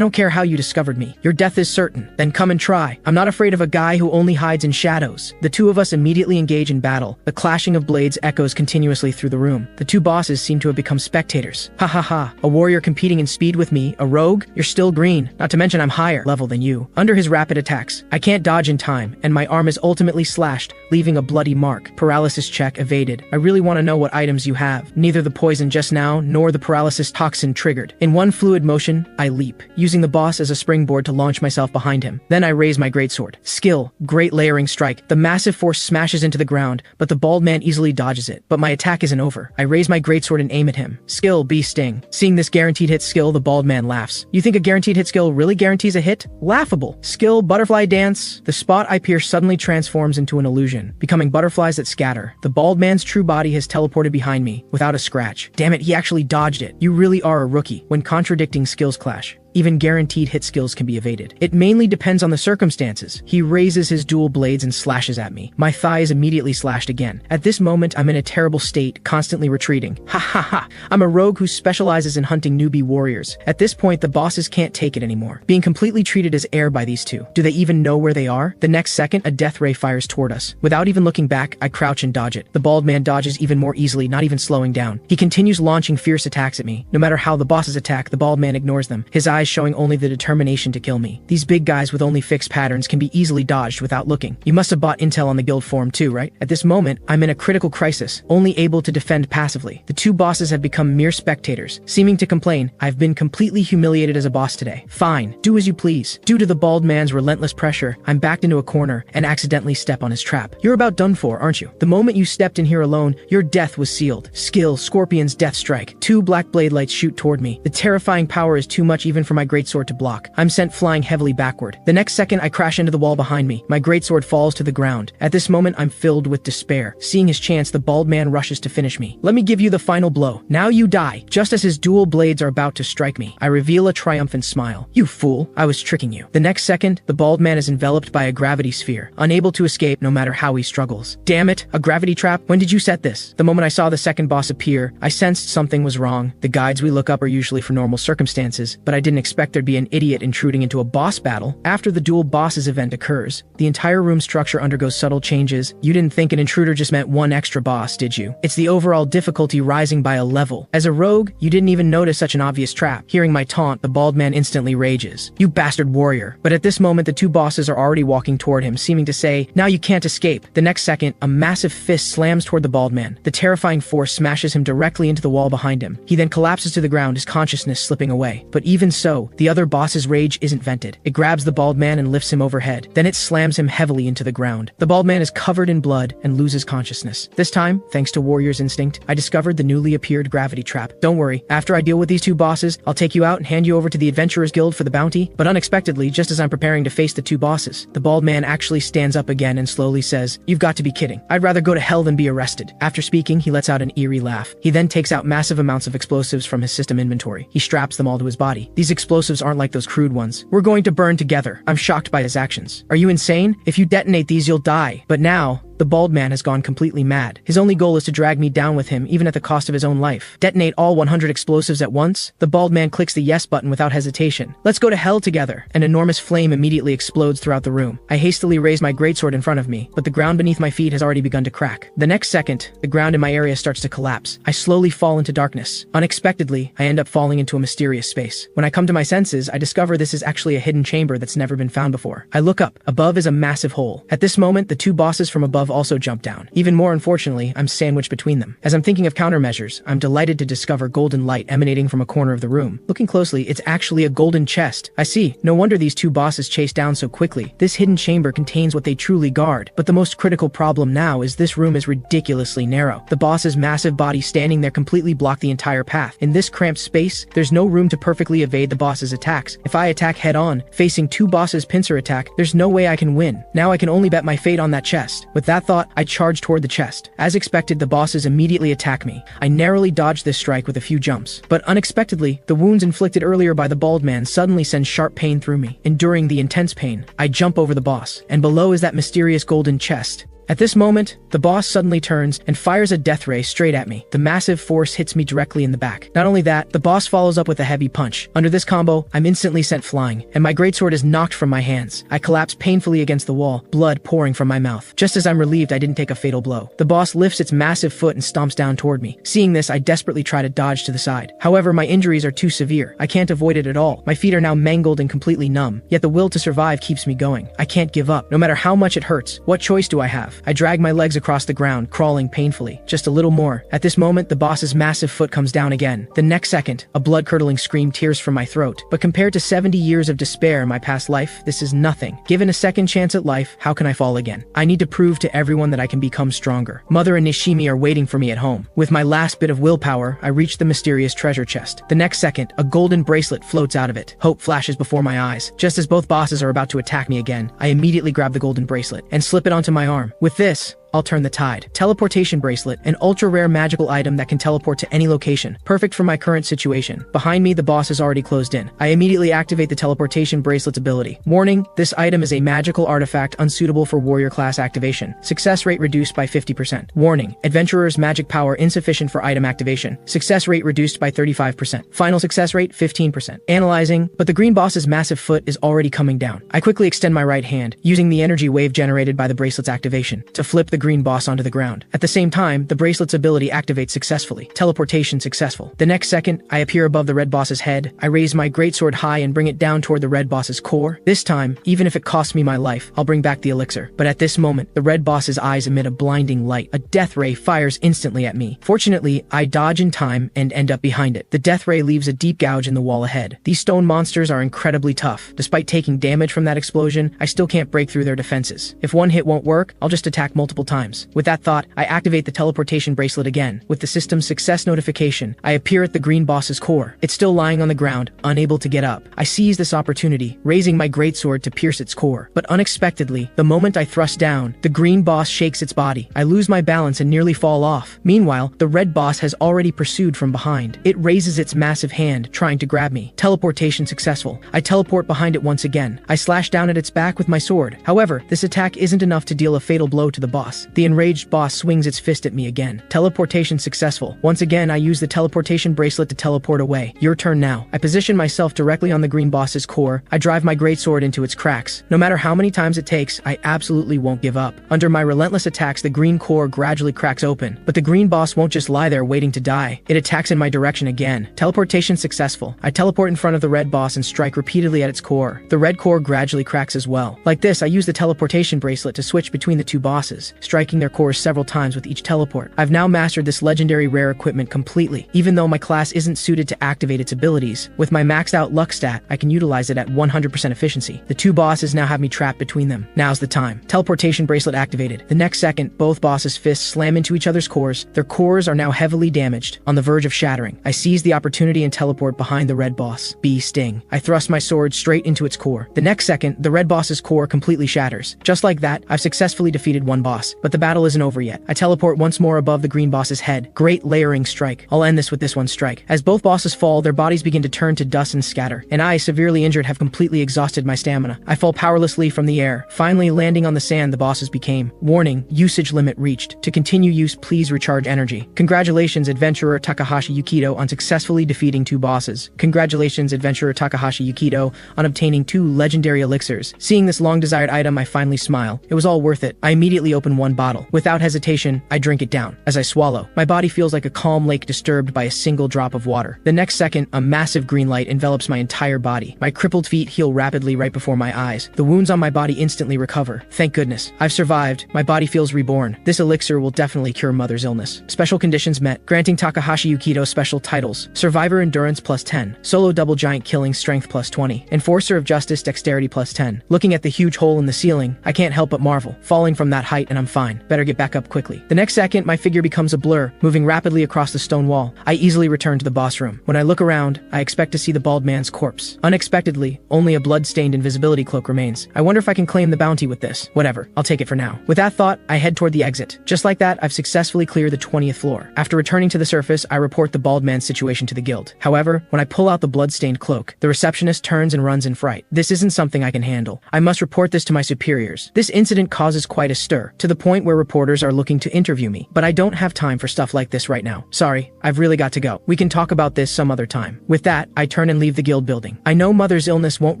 don't care how you discovered me. Your death is certain. Then come and try. I'm not afraid of a guy who only hides in shadows. The two of us immediately engage in battle. The clashing of blades echoes continuously through the room. The two bosses seem to have become spectators. Ha ha ha. A warrior competing in speed with me, a rogue? You're still green. Not to mention I'm higher level than you. Under his rapid attacks, I can't dodge in time, and my arm is ultimately slashed, leaving a bloody mark. Paralysis check evaded. I really want to know what items you have. Neither the poison just now, nor the paralysis toxin triggered. In one fluid motion, I leap, using the boss as a springboard to launch myself behind him. Then I raise my greatsword. Skill, great layering strike. The massive force smashes into the ground, but the bald man easily dodges it. But my attack isn't over. I raise my greatsword and aim at him. Skill, bee sting. Seeing this guaranteed hit skill, the bald man laughs. You think a guaranteed hit skill really guarantees a hit? Laughable. Skill, butterfly dance. The spot I pierce suddenly transforms into an illusion, becoming butterflies that scatter. The bald man's true body has teleported behind me, without a scratch. Damn it, he actually dodged it. You really are a rookie. When contradicting skills clash, even guaranteed hit skills can be evaded. It mainly depends on the circumstances. He raises his dual blades and slashes at me. My thigh is immediately slashed again. At this moment, I'm in a terrible state, constantly retreating. Ha ha ha! I'm a rogue who specializes in hunting newbie warriors. At this point, the bosses can't take it anymore, being completely treated as air by these two. Do they even know where they are? The next second, a death ray fires toward us. Without even looking back, I crouch and dodge it. The bald man dodges even more easily, not even slowing down. He continues launching fierce attacks at me. No matter how the bosses attack, the bald man ignores them, his eyes showing only the determination to kill me. These big guys with only fixed patterns can be easily dodged without looking. You must have bought intel on the guild forum too, right? At this moment, I'm in a critical crisis, only able to defend passively. The two bosses have become mere spectators, seeming to complain, I've been completely humiliated as a boss today. Fine, do as you please. Due to the bald man's relentless pressure, I'm backed into a corner and accidentally step on his trap. You're about done for, aren't you? The moment you stepped in here alone, your death was sealed. Skill, Scorpion's death strike. Two black blade lights shoot toward me. The terrifying power is too much even for my greatsword to block. I'm sent flying heavily backward. The next second, I crash into the wall behind me. My greatsword falls to the ground. At this moment, I'm filled with despair. Seeing his chance, the bald man rushes to finish me. Let me give you the final blow. Now you die. Just as his dual blades are about to strike me, I reveal a triumphant smile. You fool, I was tricking you. The next second, the bald man is enveloped by a gravity sphere, unable to escape no matter how he struggles. Damn it, a gravity trap? When did you set this? The moment I saw the second boss appear, I sensed something was wrong. The guides we look up are usually for normal circumstances, but I didn't expect there'd be an idiot intruding into a boss battle. After the dual bosses event occurs, the entire room structure undergoes subtle changes. You didn't think an intruder just meant one extra boss, did you? It's the overall difficulty rising by a level. As a rogue, you didn't even notice such an obvious trap. Hearing my taunt, the bald man instantly rages. You bastard warrior. But at this moment, the two bosses are already walking toward him, seeming to say, now you can't escape. The next second, a massive fist slams toward the bald man. The terrifying force smashes him directly into the wall behind him. He then collapses to the ground, his consciousness slipping away. But even so, the other boss's rage isn't vented. It grabs the bald man and lifts him overhead. Then it slams him heavily into the ground. The bald man is covered in blood and loses consciousness. This time, thanks to warrior's instinct, I discovered the newly appeared gravity trap. Don't worry, after I deal with these two bosses, I'll take you out and hand you over to the Adventurers Guild for the bounty. But unexpectedly, just as I'm preparing to face the two bosses, the bald man actually stands up again and slowly says, you've got to be kidding. I'd rather go to hell than be arrested. After speaking, he lets out an eerie laugh. He then takes out massive amounts of explosives from his system inventory. He straps them all to his body. These explosives aren't like those crude ones. We're going to burn together. I'm shocked by his actions. Are you insane? If you detonate these, you'll die. But now, the bald man has gone completely mad. His only goal is to drag me down with him, even at the cost of his own life. Detonate all 100 explosives at once? The bald man clicks the yes button without hesitation. Let's go to hell together. An enormous flame immediately explodes throughout the room. I hastily raise my greatsword in front of me, but the ground beneath my feet has already begun to crack. The next second, the ground in my area starts to collapse. I slowly fall into darkness. Unexpectedly, I end up falling into a mysterious space. When I come to my senses, I discover this is actually a hidden chamber that's never been found before. I look up. Above is a massive hole. At this moment, the two bosses from above above also jump down. Even more unfortunately, I'm sandwiched between them. As I'm thinking of countermeasures, I'm delighted to discover golden light emanating from a corner of the room. Looking closely, it's actually a golden chest. I see. No wonder these two bosses chase down so quickly. This hidden chamber contains what they truly guard. But the most critical problem now is this room is ridiculously narrow. The boss's massive body standing there completely blocked the entire path. In this cramped space, there's no room to perfectly evade the boss's attacks. If I attack head-on, facing two bosses' pincer attack, there's no way I can win. Now I can only bet my fate on that chest. With that thought, I charge toward the chest. As expected, the bosses immediately attack me. I narrowly dodge this strike with a few jumps. But unexpectedly, the wounds inflicted earlier by the bald man suddenly send sharp pain through me. Enduring the intense pain, I jump over the boss, and below is that mysterious golden chest. At this moment, the boss suddenly turns and fires a death ray straight at me. The massive force hits me directly in the back. Not only that, the boss follows up with a heavy punch. Under this combo, I'm instantly sent flying, and my greatsword is knocked from my hands. I collapse painfully against the wall, blood pouring from my mouth. Just as I'm relieved I didn't take a fatal blow, the boss lifts its massive foot and stomps down toward me. Seeing this, I desperately try to dodge to the side. However, my injuries are too severe. I can't avoid it at all. My feet are now mangled and completely numb, yet the will to survive keeps me going. I can't give up, no matter how much it hurts. What choice do I have? I drag my legs across the ground, crawling painfully. Just a little more. At this moment, the boss's massive foot comes down again. The next second, a blood-curdling scream tears from my throat. But compared to 70 years of despair in my past life, this is nothing. Given a second chance at life, how can I fall again? I need to prove to everyone that I can become stronger. Mother and Nishimi are waiting for me at home. With my last bit of willpower, I reach the mysterious treasure chest. The next second, a golden bracelet floats out of it. Hope flashes before my eyes. Just as both bosses are about to attack me again, I immediately grab the golden bracelet and slip it onto my arm. With this, I'll turn the tide. Teleportation bracelet, an ultra-rare magical item that can teleport to any location. Perfect for my current situation. Behind me, the boss is already closed in. I immediately activate the teleportation bracelet's ability. Warning, this item is a magical artifact unsuitable for warrior class activation. Success rate reduced by 50%. Warning, adventurer's magic power insufficient for item activation. Success rate reduced by 35%. Final success rate 15%. Analyzing, but the green boss's massive foot is already coming down. I quickly extend my right hand, using the energy wave generated by the bracelet's activation, to flip the green boss onto the ground. At the same time, the bracelet's ability activates successfully. Teleportation successful. The next second, I appear above the red boss's head. I raise my greatsword high and bring it down toward the red boss's core. This time, even if it costs me my life, I'll bring back the elixir. But at this moment, the red boss's eyes emit a blinding light. A death ray fires instantly at me. Fortunately, I dodge in time and end up behind it. The death ray leaves a deep gouge in the wall ahead. These stone monsters are incredibly tough. Despite taking damage from that explosion, I still can't break through their defenses. If one hit won't work, I'll just attack multiple times. With that thought, I activate the teleportation bracelet again. With the system's success notification, I appear at the green boss's core. It's still lying on the ground, unable to get up. I seize this opportunity, raising my greatsword to pierce its core. But unexpectedly, the moment I thrust down, the green boss shakes its body. I lose my balance and nearly fall off. Meanwhile, the red boss has already pursued from behind. It raises its massive hand, trying to grab me. Teleportation successful. I teleport behind it once again. I slash down at its back with my sword. However, this attack isn't enough to deal a fatal blow to the boss. The enraged boss swings its fist at me again. Teleportation successful. Once again, I use the teleportation bracelet to teleport away. Your turn now. I position myself directly on the green boss's core. I drive my greatsword into its cracks. No matter how many times it takes, I absolutely won't give up. Under my relentless attacks, the green core gradually cracks open. But the green boss won't just lie there waiting to die. It attacks in my direction again. Teleportation successful. I teleport in front of the red boss and strike repeatedly at its core. The red core gradually cracks as well. Like this, I use the teleportation bracelet to switch between the two bosses, striking their cores several times with each teleport. I've now mastered this legendary rare equipment completely. Even though my class isn't suited to activate its abilities, with my maxed out luck stat, I can utilize it at 100% efficiency. The two bosses now have me trapped between them. Now's the time. Teleportation bracelet activated. The next second, both bosses' fists slam into each other's cores. Their cores are now heavily damaged, on the verge of shattering. I seize the opportunity and teleport behind the red boss. Bee Sting. I thrust my sword straight into its core. The next second, the red boss's core completely shatters. Just like that, I've successfully defeated one boss. But the battle isn't over yet. I teleport once more above the green boss's head. Great layering strike. I'll end this with this one strike. As both bosses fall, their bodies begin to turn to dust and scatter, and I, severely injured, have completely exhausted my stamina. I fall powerlessly from the air, finally landing on the sand the bosses became. Warning, usage limit reached. To continue use, please recharge energy. Congratulations, Adventurer Takahashi Yukido, on successfully defeating two bosses. Congratulations, Adventurer Takahashi Yukido, on obtaining two legendary elixirs. Seeing this long-desired item, I finally smile. It was all worth it. I immediately open one one bottle. Without hesitation, I drink it down. As I swallow, my body feels like a calm lake disturbed by a single drop of water. The next second, a massive green light envelops my entire body. My crippled feet heal rapidly right before my eyes. The wounds on my body instantly recover. Thank goodness. I've survived. My body feels reborn. This elixir will definitely cure mother's illness. Special conditions met. Granting Takahashi Yukito special titles. Survivor Endurance +10. Solo Double Giant Killing Strength +20. Enforcer of Justice Dexterity +10. Looking at the huge hole in the ceiling, I can't help but marvel. Falling from that height and I'm fine. Better get back up quickly. The next second, my figure becomes a blur, moving rapidly across the stone wall. I easily return to the boss room. When I look around, I expect to see the bald man's corpse. Unexpectedly, only a blood-stained invisibility cloak remains. I wonder if I can claim the bounty with this. Whatever, I'll take it for now. With that thought, I head toward the exit. Just like that, I've successfully cleared the 20th floor. After returning to the surface, I report the bald man's situation to the guild. However, when I pull out the blood-stained cloak, the receptionist turns and runs in fright. This isn't something I can handle. I must report this to my superiors. This incident causes quite a stir, to the point where reporters are looking to interview me. But I don't have time for stuff like this right now. Sorry, I've really got to go. We can talk about this some other time. With that, I turn and leave the guild building. I know mother's illness won't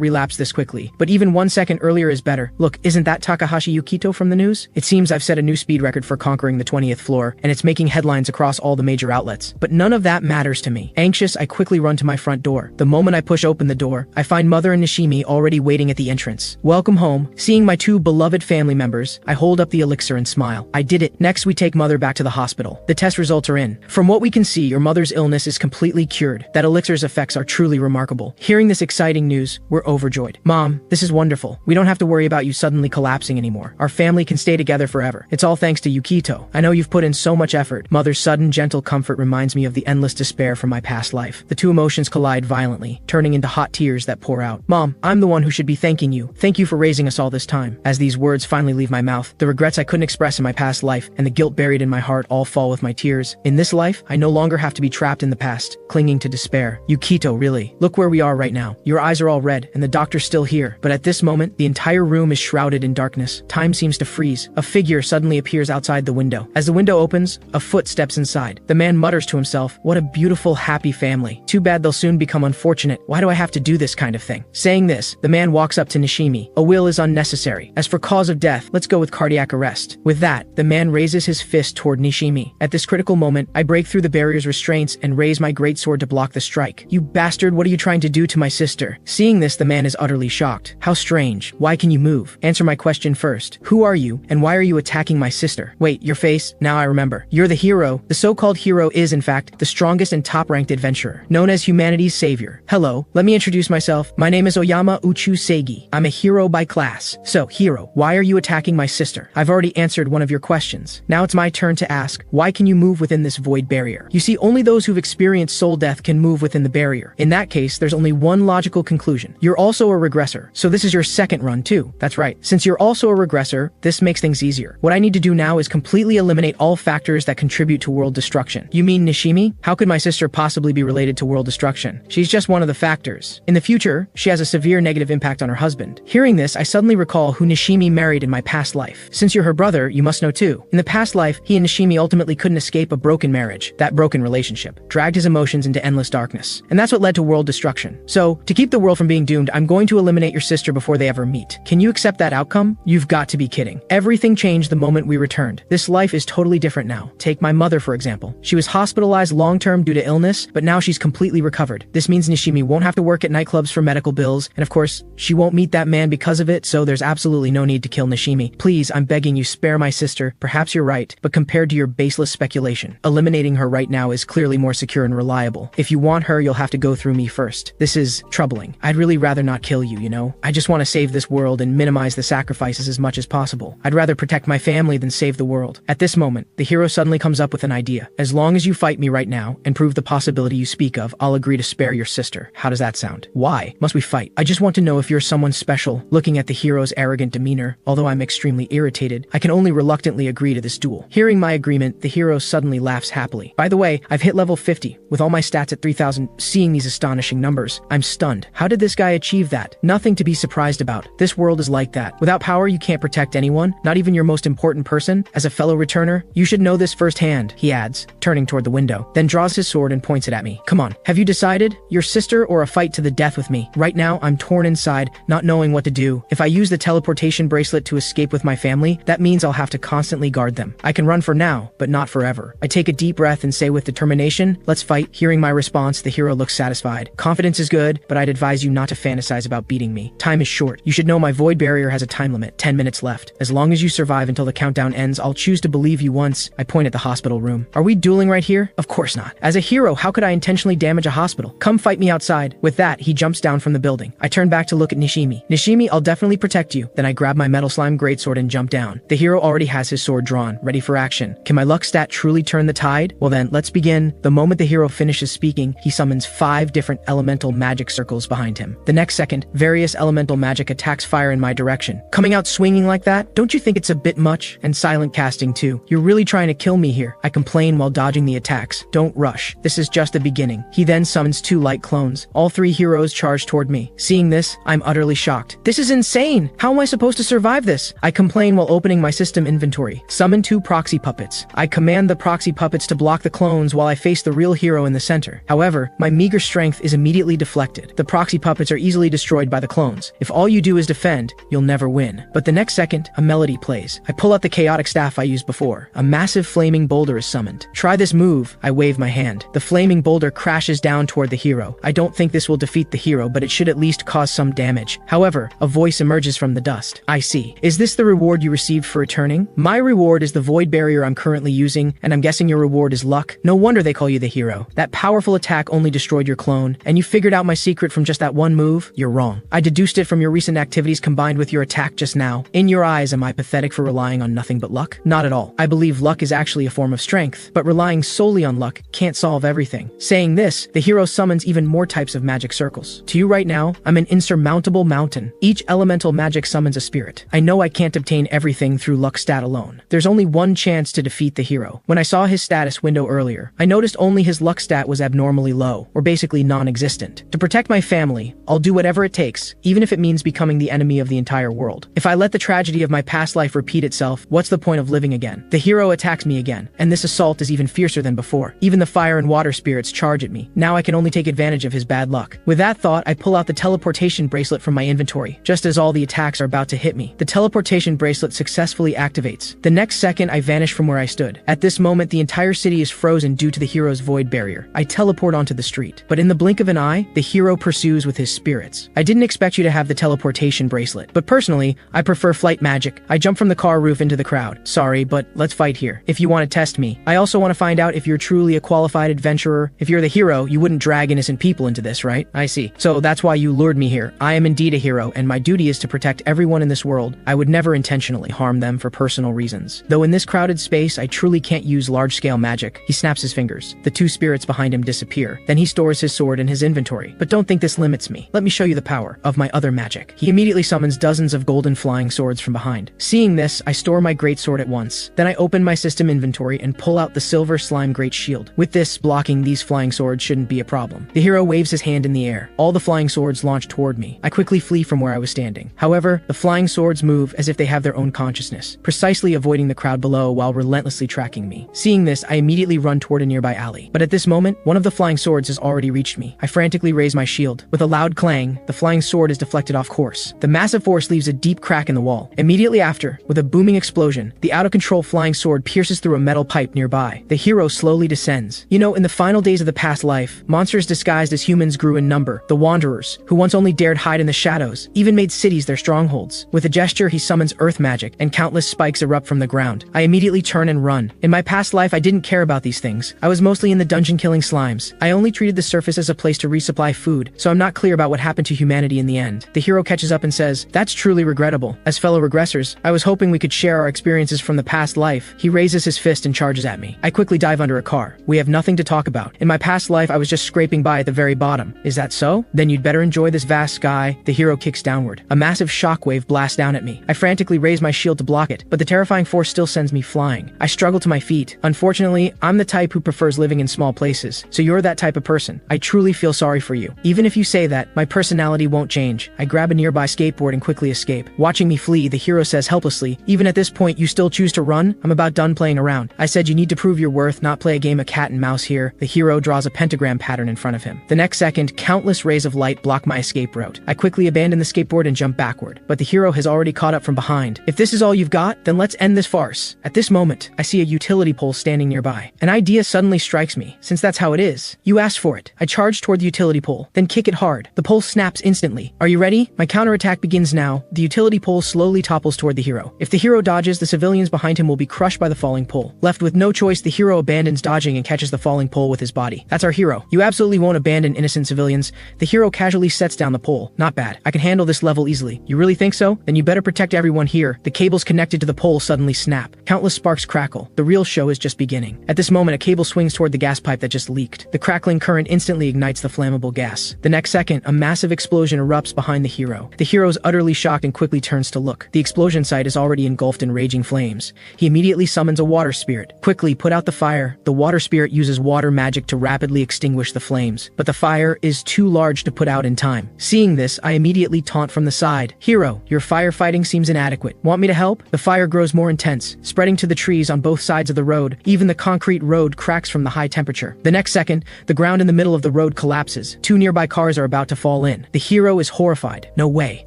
relapse this quickly, but even 1 second earlier is better. Look, isn't that Takahashi Yukito from the news? It seems I've set a new speed record for conquering the 20th floor, and it's making headlines across all the major outlets. But none of that matters to me. Anxious, I quickly run to my front door. The moment I push open the door, I find Mother and Nishimi already waiting at the entrance. Welcome home. Seeing my two beloved family members, I hold up the elixir and smile. I did it. Next, we take Mother back to the hospital. The test results are in. From what we can see, your mother's illness is completely cured. That elixir's effects are truly remarkable. Hearing this exciting news, we're overjoyed. Mom, this is wonderful. We don't have to worry about you suddenly collapsing anymore. Our family can stay together forever. It's all thanks to Yukito. I know you've put in so much effort. Mother's sudden, gentle comfort reminds me of the endless despair from my past life. The two emotions collide violently, turning into hot tears that pour out. Mom, I'm the one who should be thanking you. Thank you for raising us all this time. As these words finally leave my mouth, the regrets I couldn't express in my past life and the guilt buried in my heart all fall with my tears. In this life, I no longer have to be trapped in the past, clinging to despair. Yukito, really. Look where we are right now. Your eyes are all red, and the doctor's still here. But at this moment, the entire room is shrouded in darkness. Time seems to freeze. A figure suddenly appears outside the window. As the window opens, a foot steps inside. The man mutters to himself, "What a beautiful, happy family. Too bad they'll soon become unfortunate. Why do I have to do this kind of thing?" Saying this, the man walks up to Nishimi. A will is unnecessary. As for cause of death, let's go with cardiac arrest. With that, the man raises his fist toward Nishimi. At this critical moment, I break through the barrier's restraints and raise my greatsword to block the strike. "You bastard, what are you trying to do to my sister?" Seeing this, the man is utterly shocked. "How strange. Why can you move? Answer my question first. Who are you, and why are you attacking my sister?" "Wait, your face? Now I remember. You're the hero." The so-called hero is, in fact, the strongest and top-ranked adventurer, known as humanity's savior. "Hello, let me introduce myself. My name is Oyama Uchu Seigi. I'm a hero by class." "So, hero, why are you attacking my sister?" "I've already answered one of your questions. Now it's my turn to ask, why can you move within this void barrier?" You see, only those who've experienced soul death can move within the barrier. In that case, there's only one logical conclusion. You're also a regressor. So this is your second run too. That's right. Since you're also a regressor, this makes things easier. What I need to do now is completely eliminate all factors that contribute to world destruction. You mean Nishimi? How could my sister possibly be related to world destruction? She's just one of the factors. In the future, she has a severe negative impact on her husband. Hearing this, I suddenly recall who Nishimi married in my past life. Since you're her brother, you must know too. In the past life, he and Nishimi ultimately couldn't escape a broken marriage. That broken relationship dragged his emotions into endless darkness. And that's what led to world destruction. So, to keep the world from being doomed, I'm going to eliminate your sister before they ever meet. Can you accept that outcome? You've got to be kidding. Everything changed the moment we returned. This life is totally different now. Take my mother, for example. She was hospitalized long-term due to illness, but now she's completely recovered. This means Nishimi won't have to work at nightclubs for medical bills, and of course, she won't meet that man because of it, so there's absolutely no need to kill Nishimi. Please, I'm begging you, spare my sister. Perhaps you're right, but compared to your baseless speculation, eliminating her right now is clearly more secure and reliable. If you want her, you'll have to go through me first. This is troubling. I'd really rather not kill you, you know? I just want to save this world and minimize the sacrifices as much as possible. I'd rather protect my family than save the world. At this moment, the hero suddenly comes up with an idea. As long as you fight me right now and prove the possibility you speak of, I'll agree to spare your sister. How does that sound? Why must we fight? I just want to know if you're someone special. Looking at the hero's arrogant demeanor, although I'm extremely irritated, I can only reluctantly agree to this duel. Hearing my agreement, the hero suddenly laughs happily. By the way, I've hit level 50, with all my stats at 3000. Seeing these astonishing numbers, I'm stunned. How did this guy achieve that? Nothing to be surprised about. This world is like that. Without power, you can't protect anyone, not even your most important person. As a fellow returner, you should know this firsthand, he adds, turning toward the window, then draws his sword and points it at me. Come on, have you decided? Your sister or a fight to the death with me? Right now, I'm torn inside, not knowing what to do. If I use the teleportation bracelet to escape with my family, that means means I'll have to constantly guard them. I can run for now, but not forever. I take a deep breath and say with determination, let's fight. Hearing my response, the hero looks satisfied. Confidence is good, but I'd advise you not to fantasize about beating me. Time is short. You should know my void barrier has a time limit, 10 minutes left. As long as you survive until the countdown ends, I'll choose to believe you once. I point at the hospital room. Are we dueling right here? Of course not. As a hero, how could I intentionally damage a hospital? Come fight me outside. With that, he jumps down from the building. I turn back to look at Nishimi. Nishimi, I'll definitely protect you. Then I grab my metal slime greatsword and jump down. The hero already has his sword drawn, ready for action. Can my luck stat truly turn the tide? Well then, let's begin. The moment the hero finishes speaking, he summons 5 different elemental magic circles behind him. The next second, various elemental magic attacks fire in my direction. Coming out swinging like that? Don't you think it's a bit much? And silent casting too. You're really trying to kill me here. I complain while dodging the attacks. Don't rush. This is just the beginning. He then summons 2 light clones. All 3 heroes charge toward me. Seeing this, I'm utterly shocked. This is insane! How am I supposed to survive this? I complain while opening my system inventory. Summon 2 proxy puppets. I command the proxy puppets to block the clones while I face the real hero in the center. However, my meager strength is immediately deflected. The proxy puppets are easily destroyed by the clones. If all you do is defend, you'll never win. But the next second, a melody plays. I pull out the chaotic staff I used before. A massive flaming boulder is summoned. Try this move. I wave my hand. The flaming boulder crashes down toward the hero. I don't think this will defeat the hero, but it should at least cause some damage. However, a voice emerges from the dust. I see. Is this the reward you received for returning? My reward is the void barrier I'm currently using, and I'm guessing your reward is luck. No wonder they call you the hero. That powerful attack only destroyed your clone, and you figured out my secret from just that one move? You're wrong. I deduced it from your recent activities combined with your attack just now. In your eyes, am I pathetic for relying on nothing but luck? Not at all. I believe luck is actually a form of strength, but relying solely on luck can't solve everything. Saying this, the hero summons even more types of magic circles. To you right now, I'm an insurmountable mountain. Each elemental magic summons a spirit. I know I can't obtain everything through luck stat alone. There's only one chance to defeat the hero. When I saw his status window earlier, I noticed only his luck stat was abnormally low, or basically non-existent. To protect my family, I'll do whatever it takes, even if it means becoming the enemy of the entire world. If I let the tragedy of my past life repeat itself, what's the point of living again? The hero attacks me again, and this assault is even fiercer than before. Even the fire and water spirits charge at me. Now I can only take advantage of his bad luck. With that thought, I pull out the teleportation bracelet from my inventory, just as all the attacks are about to hit me. The teleportation bracelet successfully activates. The next second, I vanish from where I stood. At this moment, the entire city is frozen due to the hero's void barrier. I teleport onto the street, but in the blink of an eye, the hero pursues with his spirits. I didn't expect you to have the teleportation bracelet, but personally, I prefer flight magic. I jump from the car roof into the crowd. Sorry, but let's fight here. If you want to test me, I also want to find out if you're truly a qualified adventurer. If you're the hero, you wouldn't drag innocent people into this, right? I see. So that's why you lured me here. I am indeed a hero, and my duty is to protect everyone in this world. I would never intentionally harm them for personal reasons. Though in this crowded space, I truly can't use large-scale magic. He snaps his fingers. The 2 spirits behind him disappear. Then he stores his sword in his inventory. But don't think this limits me. Let me show you the power of my other magic. He immediately summons dozens of golden flying swords from behind. Seeing this, I store my great sword at once. Then I open my system inventory and pull out the silver slime great shield. With this, blocking these flying swords shouldn't be a problem. The hero waves his hand in the air. All the flying swords launch toward me. I quickly flee from where I was standing. However, the flying swords move as if they have their own consciousness, precisely avoiding the crowd below while relentlessly tracking me. Seeing this, I immediately run toward a nearby alley. But at this moment, one of the flying swords has already reached me. I frantically raise my shield. With a loud clang, the flying sword is deflected off course. The massive force leaves a deep crack in the wall. Immediately after, with a booming explosion, the out-of-control flying sword pierces through a metal pipe nearby. The hero slowly descends. You know, in the final days of the past life, monsters disguised as humans grew in number. The Wanderers, who once only dared hide in the shadows, even made cities their strongholds. With a gesture, he summons earth magic, and countless spikes erupt from the ground. I immediately turn and run. In my past life, I didn't care about these things. I was mostly in the dungeon killing slimes. I only treated the surface as a place to resupply food, so I'm not clear about what happened to humanity in the end. The hero catches up and says, "That's truly regrettable. As fellow regressors, I was hoping we could share our experiences from the past life." He raises his fist and charges at me. I quickly dive under a car. We have nothing to talk about. In my past life, I was just scraping by at the very bottom. Is that so? Then you'd better enjoy this vast sky. The hero kicks downward. A massive shockwave blasts down at me. I frantically raise my shield to block it, but the terrifying force still sends me flying. I struggle to my feet. Unfortunately, I'm the type who prefers living in small places, so you're that type of person. I truly feel sorry for you. Even if you say that, my personality won't change. I grab a nearby skateboard and quickly escape. Watching me flee, the hero says helplessly, "Even at this point, you still choose to run? I'm about done playing around. I said you need to prove your worth, not play a game of cat and mouse here." The hero draws a pentagram pattern in front of him. The next second, countless rays of light block my escape route. I quickly abandon the skateboard and jump backward, but the hero has already caught up from behind. "If this is all you've got? Then let's end this farce. At this moment, I see a utility pole standing nearby. An idea suddenly strikes me, since that's how it is. You asked for it. I charge toward the utility pole, then kick it hard. The pole snaps instantly. Are you ready? My counterattack begins now. The utility pole slowly topples toward the hero. If the hero dodges, the civilians behind him will be crushed by the falling pole. Left with no choice, the hero abandons dodging and catches the falling pole with his body. That's our hero. You absolutely won't abandon innocent civilians. The hero casually sets down the pole. Not bad. I can handle this level easily. You really think so? Then you better protect everyone here. The cables connected to the pole suddenly snap. Countless sparks crackle. The real show is just beginning. At this moment, a cable swings toward the gas pipe that just leaked. The crackling current instantly ignites the flammable gas. The next second, a massive explosion erupts behind the hero. The hero is utterly shocked and quickly turns to look. The explosion site is already engulfed in raging flames. He immediately summons a water spirit. Quickly, put out the fire. The water spirit uses water magic to rapidly extinguish the flames, but the fire is too large to put out in time. Seeing this, I immediately taunt from the side. Hero, your firefighting seems inadequate. Want me to help? The fire grows more intense, spreading to the trees on both sides of the road. Even the concrete road cracks from the high temperature. The next second, the ground in the middle of the road collapses. Two nearby cars are about to fall in. The hero is horrified. No way.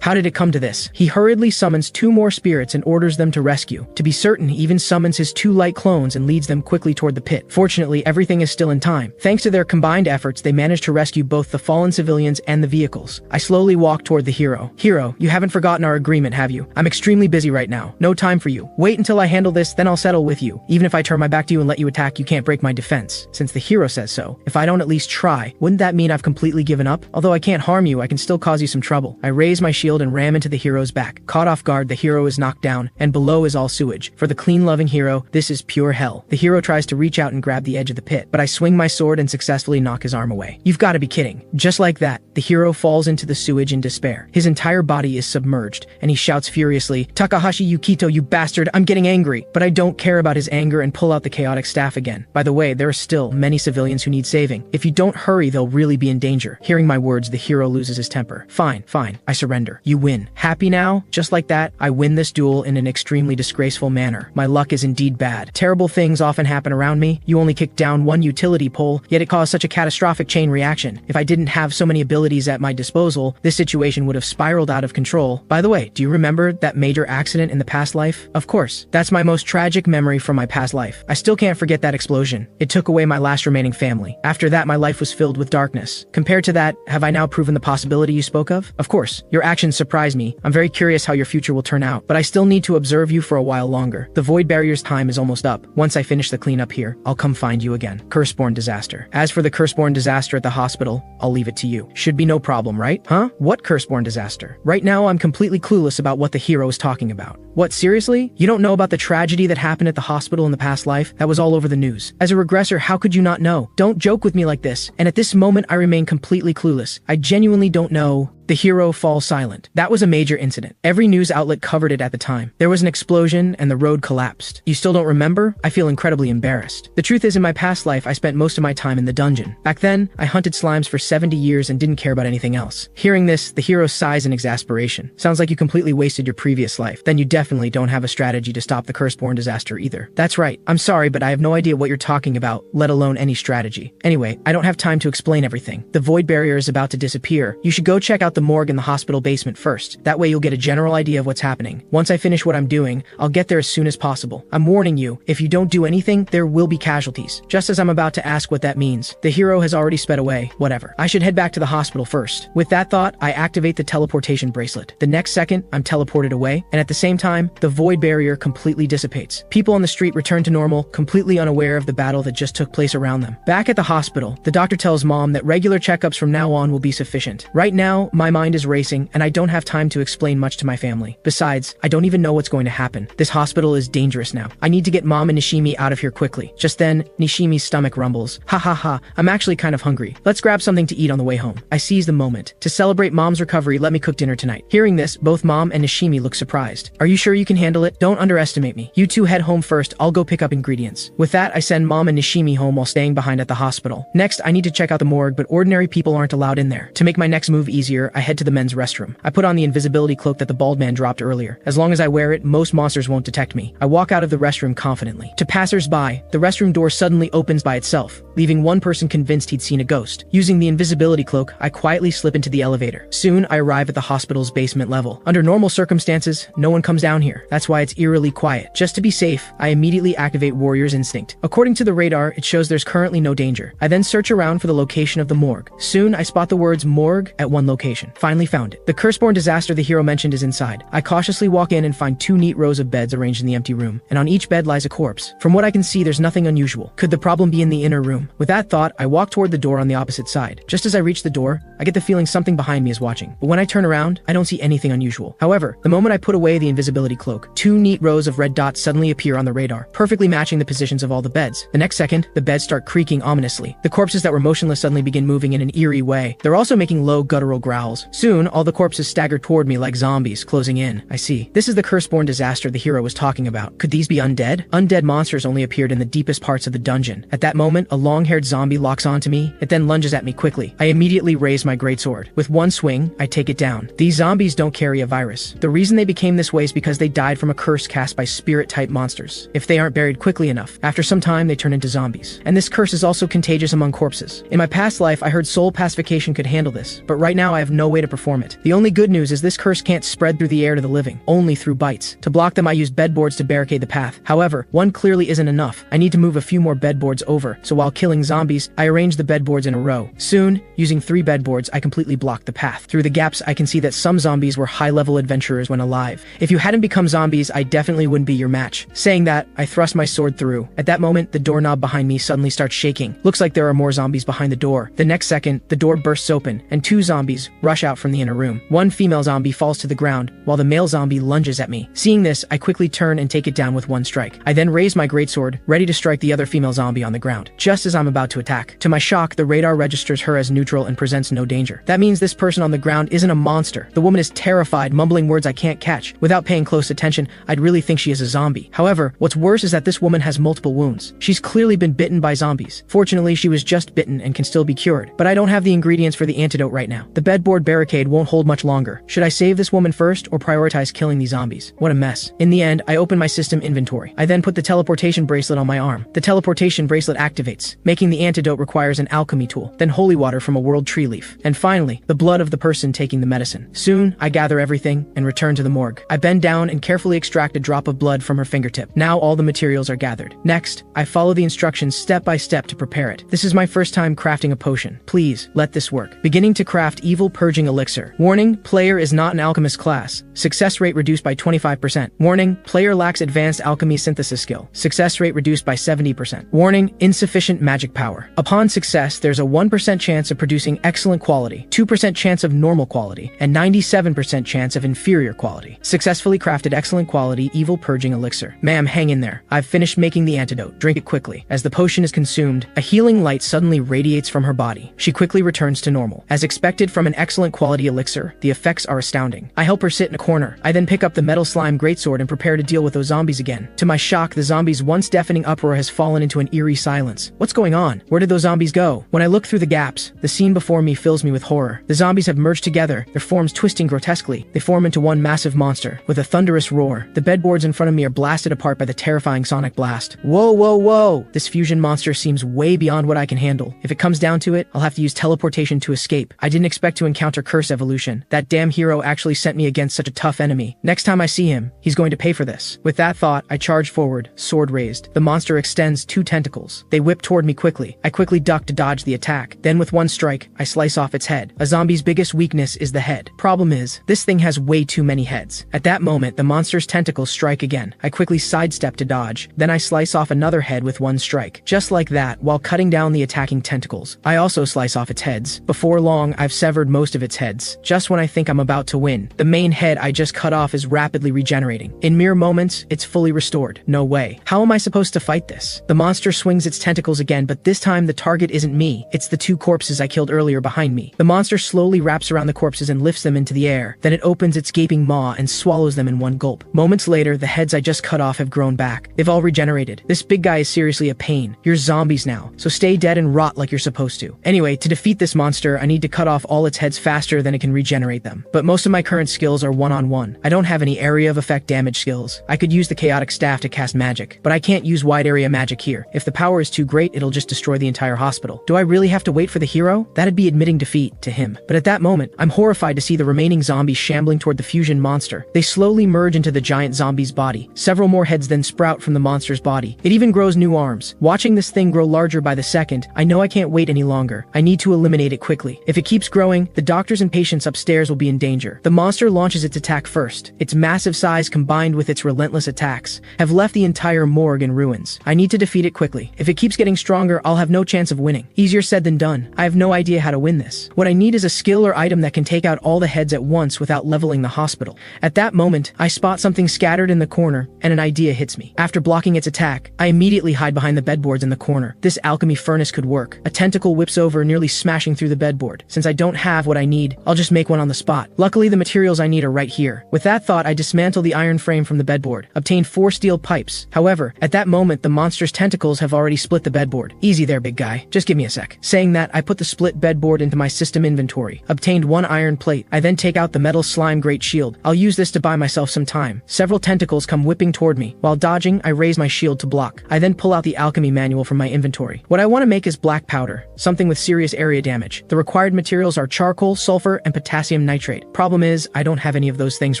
How did it come to this? He hurriedly summons two more spirits and orders them to rescue. To be certain, he even summons his two light clones and leads them quickly toward the pit. Fortunately, everything is still in time. Thanks to their combined efforts, they managed to rescue both the fallen civilians and the vehicles. I slowly walk toward the hero. Hero, you haven't forgotten our agreement, have you? I'm extremely busy right now. No time for you. Wait until I handle this, then I'll settle with you. Even if I turn my back to you and let you attack, you can't break my defense. Since the hero says so, if I don't at least try, wouldn't that mean I've completely given up? Although I can't harm you, I can still cause you some trouble. I raise my shield and ram into the hero's back. Caught off guard, the hero is knocked down, and below is all sewage. For the clean-loving hero, this is pure hell. The hero tries to reach out and grab the edge of the pit, but I swing my sword and successfully knock his arm away. You've got to be kidding. Just like that, the hero falls into the sewage in despair. His entire body is submerged, and he shouts furiously, "Takahashi Yukito, you bastard, I'm getting angry." But I don't care about his anger and pull out the chaotic staff again. By the way, there are still many civilians who need saving. If you don't hurry, they'll really be in danger. Hearing my words, the hero loses his temper. Fine, I surrender. You win. Happy now? Just like that, I win this duel in an extremely disgraceful manner. My luck is indeed bad. Terrible things often happen around me. You only kicked down one utility pole, yet it caused such a catastrophic chain reaction. If I didn't have so many abilities at my disposal, this situation would have spiraled out of control. By the way, do you remember that major accident in the past life? Of course. That's my most tragic memory from my past life. I still can't forget that explosion. It took away my last remaining family. After that, my life was filled with darkness. Compared to that, have I now proven the possibility you spoke of? Of course. Your actions surprise me. I'm very curious how your future will turn out, but I still need to observe you for a while longer. The void barrier's time is almost up. Once I finish the cleanup here, I'll come find you again. Curseborn disaster. As for the curseborn disaster at the hospital, I'll leave it to you. Should be no problem, right? Huh? What curseborn disaster? Right now, I'm completely clueless about what the hero is talking about. What, seriously? You don't know about the tragedy that happened at the hospital in the past life? That was all over the news. As a regressor, how could you not know? Don't joke with me like this. And at this moment, I remain completely clueless. I genuinely don't know. The hero falls silent. That was a major incident. Every news outlet covered it at the time. There was an explosion and the road collapsed. You still don't remember? I feel incredibly embarrassed. The truth is, in my past life, I spent most of my time in the dungeon. Back then, I hunted slimes for 70 years and didn't care about anything else. Hearing this, the hero sighs in exasperation. Sounds like you completely wasted your previous life. Then you definitely don't have a strategy to stop the curseborn disaster either. That's right. I'm sorry, but I have no idea what you're talking about, let alone any strategy. Anyway, I don't have time to explain everything. The void barrier is about to disappear. You should go check out the morgue in the hospital basement first. That way you'll get a general idea of what's happening. Once I finish what I'm doing, I'll get there as soon as possible. I'm warning you, if you don't do anything, there will be casualties. Just as I'm about to ask what that means, the hero has already sped away. Whatever. I should head back to the hospital first. With that thought, I activate the teleportation bracelet. The next second, I'm teleported away, and at the same time, the void barrier completely dissipates. People on the street return to normal, completely unaware of the battle that just took place around them. Back at the hospital, the doctor tells Mom that regular checkups from now on will be sufficient. Right now, my mind is racing, and I don't have time to explain much to my family. Besides, I don't even know what's going to happen. This hospital is dangerous now. I need to get Mom and Nishimi out of here quickly. Just then, Nishimi's stomach rumbles. Ha ha ha, I'm actually kind of hungry. Let's grab something to eat on the way home. I seize the moment. To celebrate Mom's recovery, let me cook dinner tonight. Hearing this, both Mom and Nishimi look surprised. Are you sure you can handle it? Don't underestimate me. You two head home first, I'll go pick up ingredients. With that, I send Mom and Nishimi home while staying behind at the hospital. Next, I need to check out the morgue, but ordinary people aren't allowed in there. To make my next move easier, I I head to the men's restroom. I put on the invisibility cloak that the bald man dropped earlier. As long as I wear it, most monsters won't detect me. I walk out of the restroom confidently. To passers-by, the restroom door suddenly opens by itself, leaving one person convinced he'd seen a ghost. Using the invisibility cloak, I quietly slip into the elevator. Soon, I arrive at the hospital's basement level. Under normal circumstances, no one comes down here. That's why it's eerily quiet. Just to be safe, I immediately activate Warrior's Instinct. According to the radar, it shows there's currently no danger. I then search around for the location of the morgue. Soon, I spot the words morgue at one location. Finally found it. The curse-born disaster the hero mentioned is inside. I cautiously walk in and find 2 neat rows of beds arranged in the empty room, and on each bed lies a corpse. From what I can see, there's nothing unusual. Could the problem be in the inner room? With that thought, I walk toward the door on the opposite side. Just as I reach the door, I get the feeling something behind me is watching. But when I turn around, I don't see anything unusual. However, the moment I put away the invisibility cloak, 2 neat rows of red dots suddenly appear on the radar, perfectly matching the positions of all the beds. The next second, the beds start creaking ominously. The corpses that were motionless suddenly begin moving in an eerie way. They're also making low guttural growls. Soon, all the corpses stagger toward me like zombies, closing in. I see. This is the curse-born disaster the hero was talking about. Could these be undead? Undead monsters only appeared in the deepest parts of the dungeon. At that moment, a long-haired zombie locks onto me. It then lunges at me quickly. I immediately raise my greatsword. With one swing, I take it down. These zombies don't carry a virus. The reason they became this way is because they died from a curse cast by spirit-type monsters. If they aren't buried quickly enough, after some time they turn into zombies. And this curse is also contagious among corpses. In my past life, I heard soul pacification could handle this, but right now I have no way to perform it. The only good news is this curse can't spread through the air to the living, only through bites. To block them, I used bedboards to barricade the path. However, one clearly isn't enough. I need to move a few more bedboards over, so while killing zombies, I arrange the bedboards in a row. Soon, using 3 bedboards, I completely block the path. Through the gaps, I can see that some zombies were high-level adventurers when alive. If you hadn't become zombies, I definitely wouldn't be your match. Saying that, I thrust my sword through. At that moment, the doorknob behind me suddenly starts shaking. Looks like there are more zombies behind the door. The next second, the door bursts open, and 2 zombies rush out from the inner room. One female zombie falls to the ground, while the male zombie lunges at me. Seeing this, I quickly turn and take it down with one strike. I then raise my greatsword, ready to strike the other female zombie on the ground, just as I'm about to attack. To my shock, the radar registers her as neutral and presents no danger. That means this person on the ground isn't a monster. The woman is terrified, mumbling words I can't catch. Without paying close attention, I'd really think she is a zombie. However, what's worse is that this woman has multiple wounds. She's clearly been bitten by zombies. Fortunately, she was just bitten and can still be cured. But I don't have the ingredients for the antidote right now. The bedboard barricade won't hold much longer. Should I save this woman first or prioritize killing these zombies? What a mess. In the end, I open my system inventory. I then put the teleportation bracelet on my arm. The teleportation bracelet activates. Making the antidote requires an alchemy tool, then holy water from a world tree leaf, and finally, the blood of the person taking the medicine. Soon, I gather everything and return to the morgue. I bend down and carefully extract a drop of blood from her fingertip. Now all the materials are gathered. Next, I follow the instructions step by step to prepare it. This is my first time crafting a potion. Please, let this work. Beginning to craft evil purging elixir. Warning, player is not an alchemist class. Success rate reduced by 25%. Warning, player lacks advanced alchemy synthesis skill. Success rate reduced by 70%. Warning, insufficient magic power. Upon success, there's a 1% chance of producing excellent quality, 2% chance of normal quality, and 97% chance of inferior quality. Successfully crafted excellent quality evil purging elixir. Ma'am, hang in there. I've finished making the antidote. Drink it quickly. As the potion is consumed, a healing light suddenly radiates from her body. She quickly returns to normal. As expected from an excellent quality elixir, the effects are astounding. I help her sit in a corner. I then pick up the metal slime greatsword and prepare to deal with those zombies again. To my shock, the zombies' once deafening uproar has fallen into an eerie silence. What's going on? Where did those zombies go? When I look through the gaps, the scene before me fills me with horror. The zombies have merged together, their forms twisting grotesquely. They form into one massive monster. With a thunderous roar, the bedboards in front of me are blasted apart by the terrifying sonic blast. Whoa, whoa, whoa! This fusion monster seems way beyond what I can handle. If it comes down to it, I'll have to use teleportation to escape. I didn't expect to encounter curse evolution. That damn hero actually sent me against such a tough enemy. Next time I see him, he's going to pay for this. With that thought, I charge forward, sword raised. The monster extends 2 tentacles. They whip toward me quickly. I quickly duck to dodge the attack. Then with one strike, I slice off its head. A zombie's biggest weakness is the head. Problem is, this thing has way too many heads. At that moment, the monster's tentacles strike again. I quickly sidestep to dodge. Then I slice off another head with one strike. Just like that, while cutting down the attacking tentacles, I also slice off its heads. Before long, I've severed most of its heads. Just when I think I'm about to win, the main head I just cut off is rapidly regenerating. In mere moments, it's fully restored. No way. How am I supposed to fight this? The monster swings its tentacles again, but this time the target isn't me. It's the 2 corpses I killed earlier behind me. The monster slowly wraps around the corpses and lifts them into the air. Then it opens its gaping maw and swallows them in one gulp. Moments later, the heads I just cut off have grown back. They've all regenerated. This big guy is seriously a pain. You're zombies now, so stay dead and rot like you're supposed to. Anyway, to defeat this monster, I need to cut off all its heads faster than it can regenerate them. But most of my current skills are one-on-one. I don't have any area of effect damage skills. I could use the chaotic staff to cast magic, but I can't use wide area magic here. If the power is too great, it'll just destroy the entire hospital. Do I really have to wait for the hero? That'd be admitting defeat to him. But at that moment, I'm horrified to see the remaining zombies shambling toward the fusion monster. They slowly merge into the giant zombie's body. Several more heads then sprout from the monster's body. It even grows new arms. Watching this thing grow larger by the second, I know I can't wait any longer. I need to eliminate it quickly. If it keeps growing, the doctors and patients upstairs will be in danger. The monster launches its attack first. Its massive size combined with its relentless attacks have left the entire morgue in ruins. I need to defeat it quickly. If it keeps getting stronger, I'll have no chance of winning. Easier said than done. I have no idea how to win this. What I need is a skill or item that can take out all the heads at once without leveling the hospital. At that moment, I spot something scattered in the corner, and an idea hits me. After blocking its attack, I immediately hide behind the bedboards in the corner. This alchemy furnace could work. A tentacle whips over, nearly smashing through the bedboard. Since I don't have what I need, I'll just make one on the spot. Luckily, the materials I need are right here. With that thought, I dismantle the iron frame from the bedboard, obtain 4 steel pipes. However, at that moment, the monster's tentacles have already split the bedboard. Easy there, big guy. Just give me a sec. Saying that, I put the split bedboard into my system inventory, obtained 1 iron plate. I then take out the metal slime great shield. I'll use this to buy myself some time. Several tentacles come whipping toward me. While dodging, I raise my shield to block. I then pull out the alchemy manual from my inventory. What I want to make is black powder, something with serious area damage. The required materials are charcoal, sulfur, and potassium nitrate. Problem is, I don't have any of those things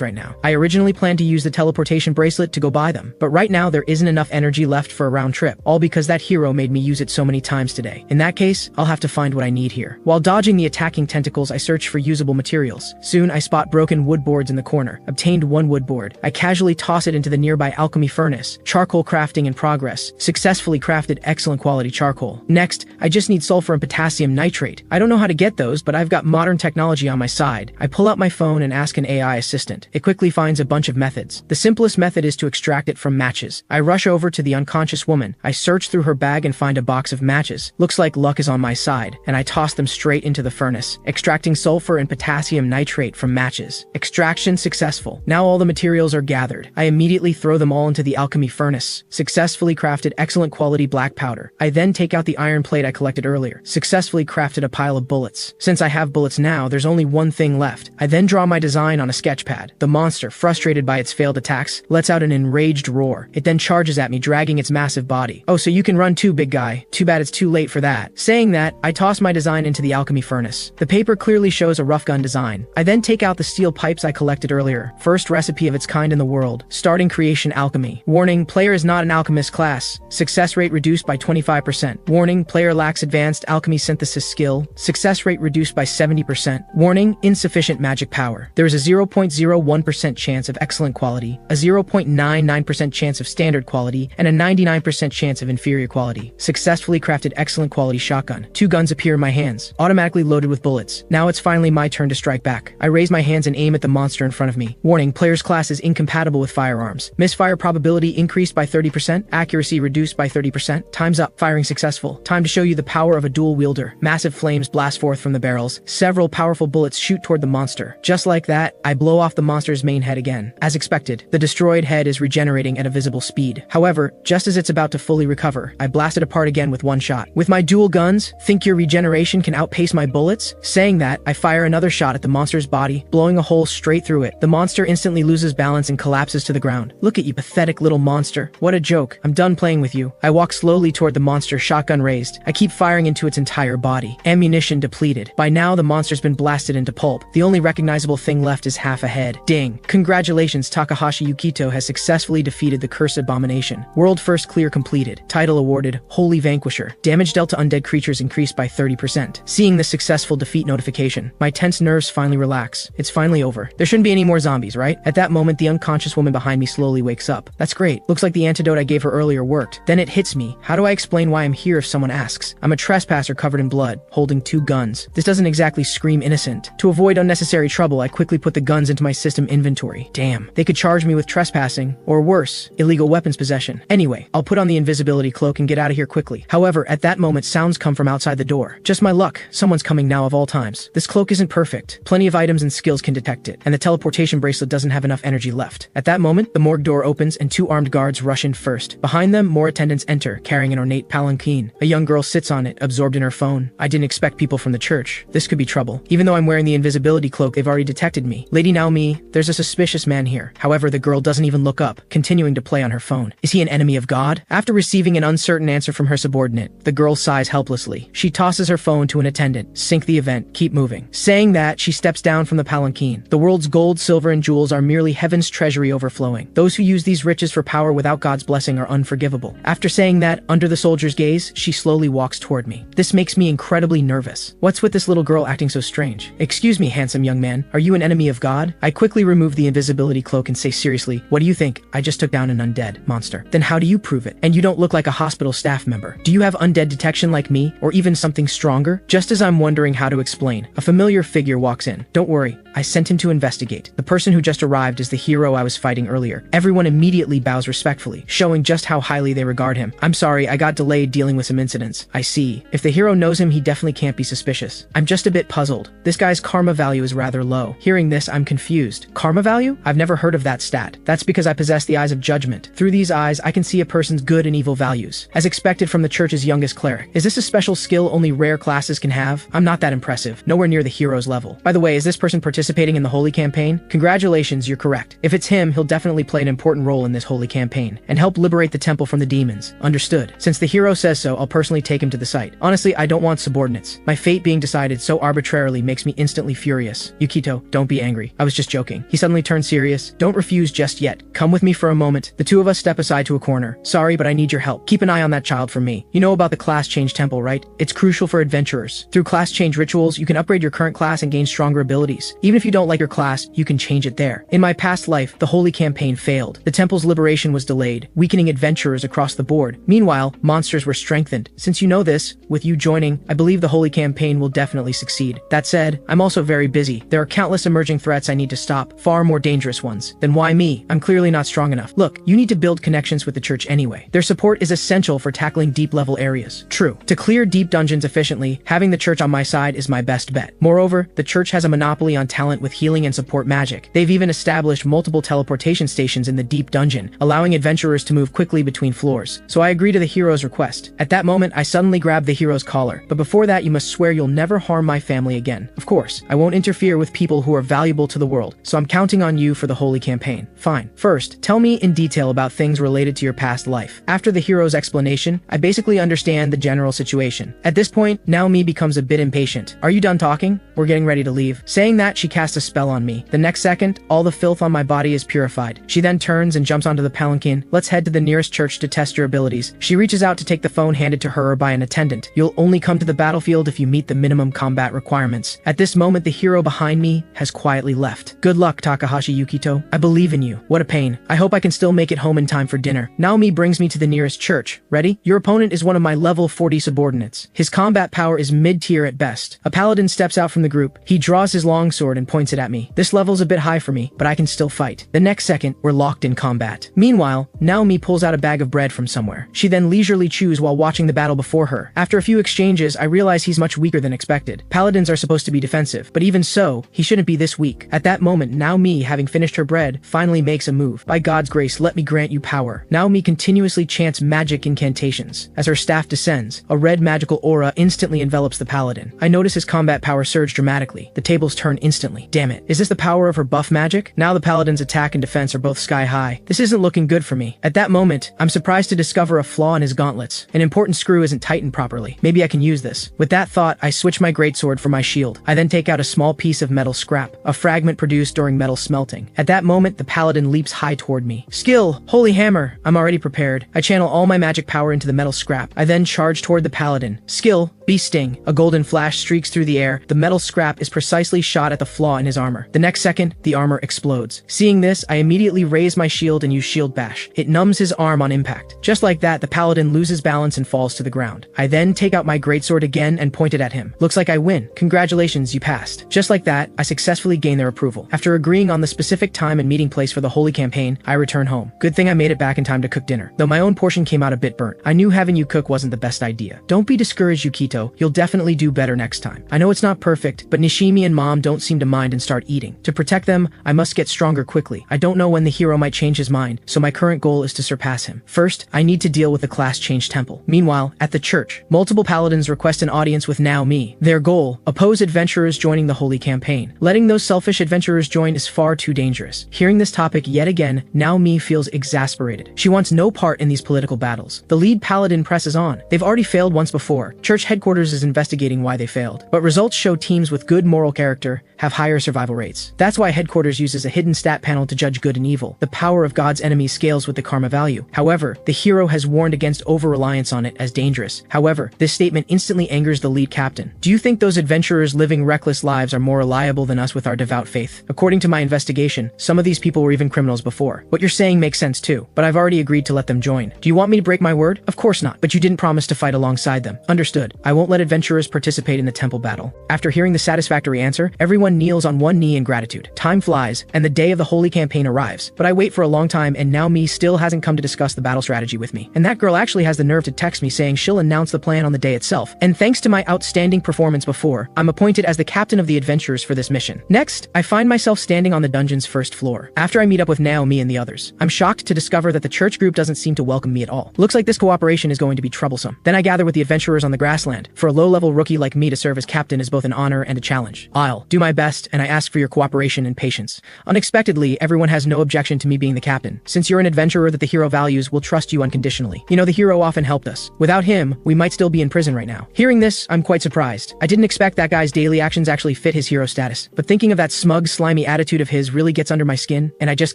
right now. I originally planned to use the teleportation bracelet to go buy them, but right now there isn't enough energy left for a round trip, all because that hero made me use it so many times today. In that case, I'll have to find what I need here. While dodging the attacking tentacles, I search for usable materials. Soon, I spot broken wood boards in the corner. Obtained 1 wood board. I casually toss it into the nearby alchemy furnace. Charcoal crafting in progress. Successfully crafted excellent quality charcoal. Next, I just need sulfur and potassium nitrate. I don't know how to get those, but I've got modern technology on my side. I pull out my phone and ask an AI assistant. It quickly finds a bunch of methods. The simplest method is to extract it from matches. I rush over to the unconscious woman. I search through her bag and find a box of matches. Looks like luck is on my side, and I toss them straight into the furnace, extracting sulfur and potassium nitrate from matches. Extraction successful. Now all the materials are gathered. I immediately throw them all into the alchemy furnace. Successfully crafted excellent quality black powder. I then take out the iron plate I collected earlier. Successfully crafted a pile of bullets. Since I have bullets now, there's only one thing left. I then draw my design on a sketch pad. The monster, frustrated by its failed attacks, lets out an enraged roar. It then charges at me, dragging its massive body. Oh, so you can run too, big guy. Too bad it's too late for that. Saying that, I toss my design into the alchemy furnace. The paper clearly shows a rough gun design. I then take out the steel pipes I collected earlier. First recipe of its kind in the world. Starting creation alchemy. Warning, player is not an alchemist class. Success rate reduced by 25%. Warning, player lacks advanced alchemy synthesis skill. Success rate reduced by 70%. Warning, insufficient magic power. There is a 0.01% chance of excellent quality, a 0.99% chance of standard quality, and a 99% chance of inferior quality. Successfully crafted excellent quality shotgun. 2 guns appear in my hands, automatically loaded with bullets. Now it's finally my turn to strike back. I raise my hands and aim at the monster in front of me. Warning, player's class is incompatible with firearms. Misfire probability increased by 30%, accuracy reduced by 30%. Time's up, firing successful. Time to show you the power of a dual wielder. Massive flames blast forth from the barrels. Several powerful bullets shoot toward the monster. Just like that, I blow off the monster's main head again. As expected, the destroyed head is regenerating at a visible speed. However, just as it's about to fully recover, I blast it apart again with 1 shot. With my dual guns, think your regeneration can outpace my bullets? Saying that, I fire another shot at the monster's body, blowing a hole straight through it. The monster instantly loses balance and collapses to the ground. Look at you, pathetic little monster. What a joke. I'm done playing with you. I walk slowly toward the monster, shotgun raised. I keep firing into its entire body. Ammunition depleted. By now, the monster's been blasted into pulp. The only recognizable thing left is half a head. Ding. Congratulations, Takahashi Yukito has successfully defeated the cursed abomination. World first clear completed. Title awarded, Holy Vanquisher. Damage dealt to undead creatures increased by 30%. Seeing the successful defeat notification, my tense nerves finally relax. It's finally over. There shouldn't be any more zombies, right? At that moment, the unconscious woman behind me slowly wakes up. That's great. Looks like the antidote I gave her earlier worked. Then it hits me. How do I explain why I'm here if someone asks? I'm a trespasser covered in blood, holding 2 guns. This doesn't exactly scream innocent. To avoid unnecessary trouble, I quickly put the guns into my system inventory. Damn. They could charge me with trespassing, or worse, illegal weapons possession. Anyway, I'll put on the invisibility cloak and get out of here quickly. However, at that moment, sounds come from outside the door. Just my luck. Someone's coming now of all times. This cloak isn't perfect. Plenty of items and skills can detect it, and the teleportation bracelet doesn't have enough energy left. At that moment, the morgue door opens and 2 armed guards rush in first. Behind them, more attendants enter, carrying an ornate palanquin. A young girl sits on it, absorbed in her phone. I didn't expect people from the church. This could be trouble. trouble. Even though I'm wearing the invisibility cloak, they've already detected me. Lady Naomi, there's a suspicious man here. However, the girl doesn't even look up, continuing to play on her phone. Is he an enemy of God? After receiving an uncertain answer from her subordinate, the girl sighs helplessly. She tosses her phone to an attendant. Sync the event. Keep moving. Saying that, she steps down from the palanquin. The world's gold, silver, and jewels are merely heaven's treasury overflowing. Those who use these riches for power without God's blessing are unforgivable. After saying that, under the soldier's gaze, she slowly walks toward me. This makes me incredibly nervous. What's with this little girl acting so strange? Excuse me, handsome young man. Are you an enemy of God? I quickly remove the invisibility cloak and say seriously, what do you think? I just took down an undead monster. Then how do you prove it? And you don't look like a hospital staff member. Do you have undead detection like me? Or even something stronger? Just as I'm wondering how to explain, a familiar figure walks in. Don't worry, I sent him to investigate. The person who just arrived is the hero I was fighting earlier. Everyone immediately bows respectfully, showing just how highly they regard him. I'm sorry, I got delayed dealing with some incidents. I see. If the hero knows him, he definitely can't be suspicious. I'm just a bit puzzled. This guy's karma value is rather low. Hearing this, I'm confused. Karma value? I've never heard of that stat. That's because I possess the eyes of judgment. Through these eyes, I can see a person's good and evil values, as expected from the church's youngest cleric. Is this a special skill only rare classes can have? I'm not that impressive. Nowhere near the hero's level. By the way, is this person participating in the holy campaign? Congratulations, you're correct. If it's him, he'll definitely play an important role in this holy campaign and help liberate the temple from the demons. Understood. Since the hero says so, I'll personally take him to the site. Honestly, I don't want subordinates. My fate being decided so arbitrarily makes me instantly furious. Yukito, don't be angry. I was just joking. He suddenly turned serious. Don't refuse just yet. Come with me for a moment. The two of us step aside to a corner. Sorry, but I need your help. Keep an eye on that child for me. You know about the class change temple, right? It's crucial for adventurers. Through class change rituals, you can upgrade your current class and gain stronger abilities. Even if you don't like your class, you can change it there. In my past life, the holy campaign failed. The temple's liberation was delayed, weakening adventurers across the board. Meanwhile, monsters were strengthened. Since you know this, with you joining, I believe the holy campaign will definitely succeed. That said, I'm also very busy. There are countless emerging threats I need to stop, far more dangerous ones. Then why me? I'm clearly not strong enough. Look, you need to build connections with the church anyway. Their support is essential for tackling deep-level areas. True. To clear deep dungeons efficiently, having the church on my side is my best bet. Moreover, the church has a monopoly on talent with healing and support magic. They've even established multiple teleportation stations in the deep dungeon, allowing adventurers to move quickly between floors. So I agree to the hero's request. At that moment, I suddenly grab the hero's collar. But before that, you must swear you'll never harm my family again. Of course, I won't interfere with people who are valuable to the world, so I'm counting on you for the holy campaign. Fine. First, tell me in detail about things related to your past life. After the hero's explanation, I basically understand the general situation. At this point, Naomi becomes a bit impatient. Are you done talking? We're getting ready to leave. Saying that, she casts a spell on me. The next second, all the filth on my body is purified. She then turns and jumps onto the palanquin. Let's head to the nearest church to test your abilities. She reaches out to take the phone handed to her by an attendant. You'll only come to the battlefield if you meet the minimum combat requirements. At this moment, the hero behind me has quietly left. Good luck, Takahashi Yukito. I believe in you. What a pain. I hope I can still make it home in time for dinner. Naomi brings me to the nearest church. Ready? Your opponent is one of my level 40 subordinates. His combat power is mid-tier at best. A paladin steps out from the group. He draws his longsword and points it at me. This level's a bit high for me, but I can still fight. The next second, we're locked in combat. Meanwhile, Naomi pulls out a bag of bread from somewhere. She then leisurely chews while watching the battle before her. After a few exchanges, I realize he's much weaker than expected. Paladins are supposed to be defensive, but even so, he shouldn't be this weak. At that moment, Naomi, having finished her bread, finally makes a move. By God's grace, let me grant you power. Naomi continuously chants magic incantations. As her staff descends, a red magical aura instantly envelops the paladin. I notice his combat power surge dramatically. The tables turn instantly. Damn it. Is this the power of her buff magic? Now the paladin's attack and defense are both sky high. This isn't looking good for me. At that moment, I'm surprised to discover a flaw in his gauntlets. An important screw isn't tightened properly. Maybe I can use this. With that thought, I switch my greatsword for my shield. I then take out a small piece of metal scrap, a fragment produced during metal smelting. At that moment, the paladin leaps high toward me. Skill! Holy hammer! I'm already prepared. I channel all my magic power into the metal scrap. I then charge toward the paladin. Skill! Beast Sting. A golden flash streaks through the air. The metal scrap is precisely shot at the flaw in his armor. The next second, the armor explodes. Seeing this, I immediately raise my shield and use shield bash. It numbs his arm on impact. Just like that, the paladin loses balance and falls to the ground. I then take out my greatsword again and point it at him. Looks like I win. Congratulations, you passed. Just like that, I successfully gain their approval. After agreeing on the specific time and meeting place for the holy campaign, I return home. Good thing I made it back in time to cook dinner. Though my own portion came out a bit burnt. I knew having you cook wasn't the best idea. Don't be discouraged, Yukito. so, you'll definitely do better next time. I know it's not perfect, but Nishimi and Mom don't seem to mind and start eating. To protect them, I must get stronger quickly. I don't know when the hero might change his mind, so my current goal is to surpass him. First, I need to deal with the class change temple. Meanwhile, at the church, multiple paladins request an audience with Now Me. Their goal, oppose adventurers joining the holy campaign. Letting those selfish adventurers join is far too dangerous. Hearing this topic yet again, Now Me feels exasperated. She wants no part in these political battles. The lead paladin presses on. They've already failed once before. Church headquarters is investigating why they failed. But results show teams with good moral character have higher survival rates. That's why headquarters uses a hidden stat panel to judge good and evil. The power of God's enemies scales with the karma value. However, the hero has warned against over-reliance on it as dangerous. However, this statement instantly angers the lead captain. Do you think those adventurers living reckless lives are more reliable than us with our devout faith? According to my investigation, some of these people were even criminals before. What you're saying makes sense too, but I've already agreed to let them join. Do you want me to break my word? Of course not, but you didn't promise to fight alongside them. Understood. I won't let adventurers participate in the temple battle. After hearing the satisfactory answer, everyone kneels on one knee in gratitude. Time flies, and the day of the holy campaign arrives. But I wait for a long time, and Now Me still hasn't come to discuss the battle strategy with me. And that girl actually has the nerve to text me saying she'll announce the plan on the day itself. And thanks to my outstanding performance before, I'm appointed as the captain of the adventurers for this mission. Next, I find myself standing on the dungeon's first floor. After I meet up with Now Me and the others, I'm shocked to discover that the church group doesn't seem to welcome me at all. Looks like this cooperation is going to be troublesome. Then I gather with the adventurers on the grassland. For a low-level rookie like me to serve as captain is both an honor and a challenge. I'll do my best, and I ask for your cooperation and patience. Unexpectedly, everyone has no objection to me being the captain. Since you're an adventurer that the hero values, we'll trust you unconditionally. You know, the hero often helped us. Without him, we might still be in prison right now. Hearing this, I'm quite surprised. I didn't expect that guy's daily actions actually fit his hero status. But thinking of that smug, slimy attitude of his really gets under my skin, and I just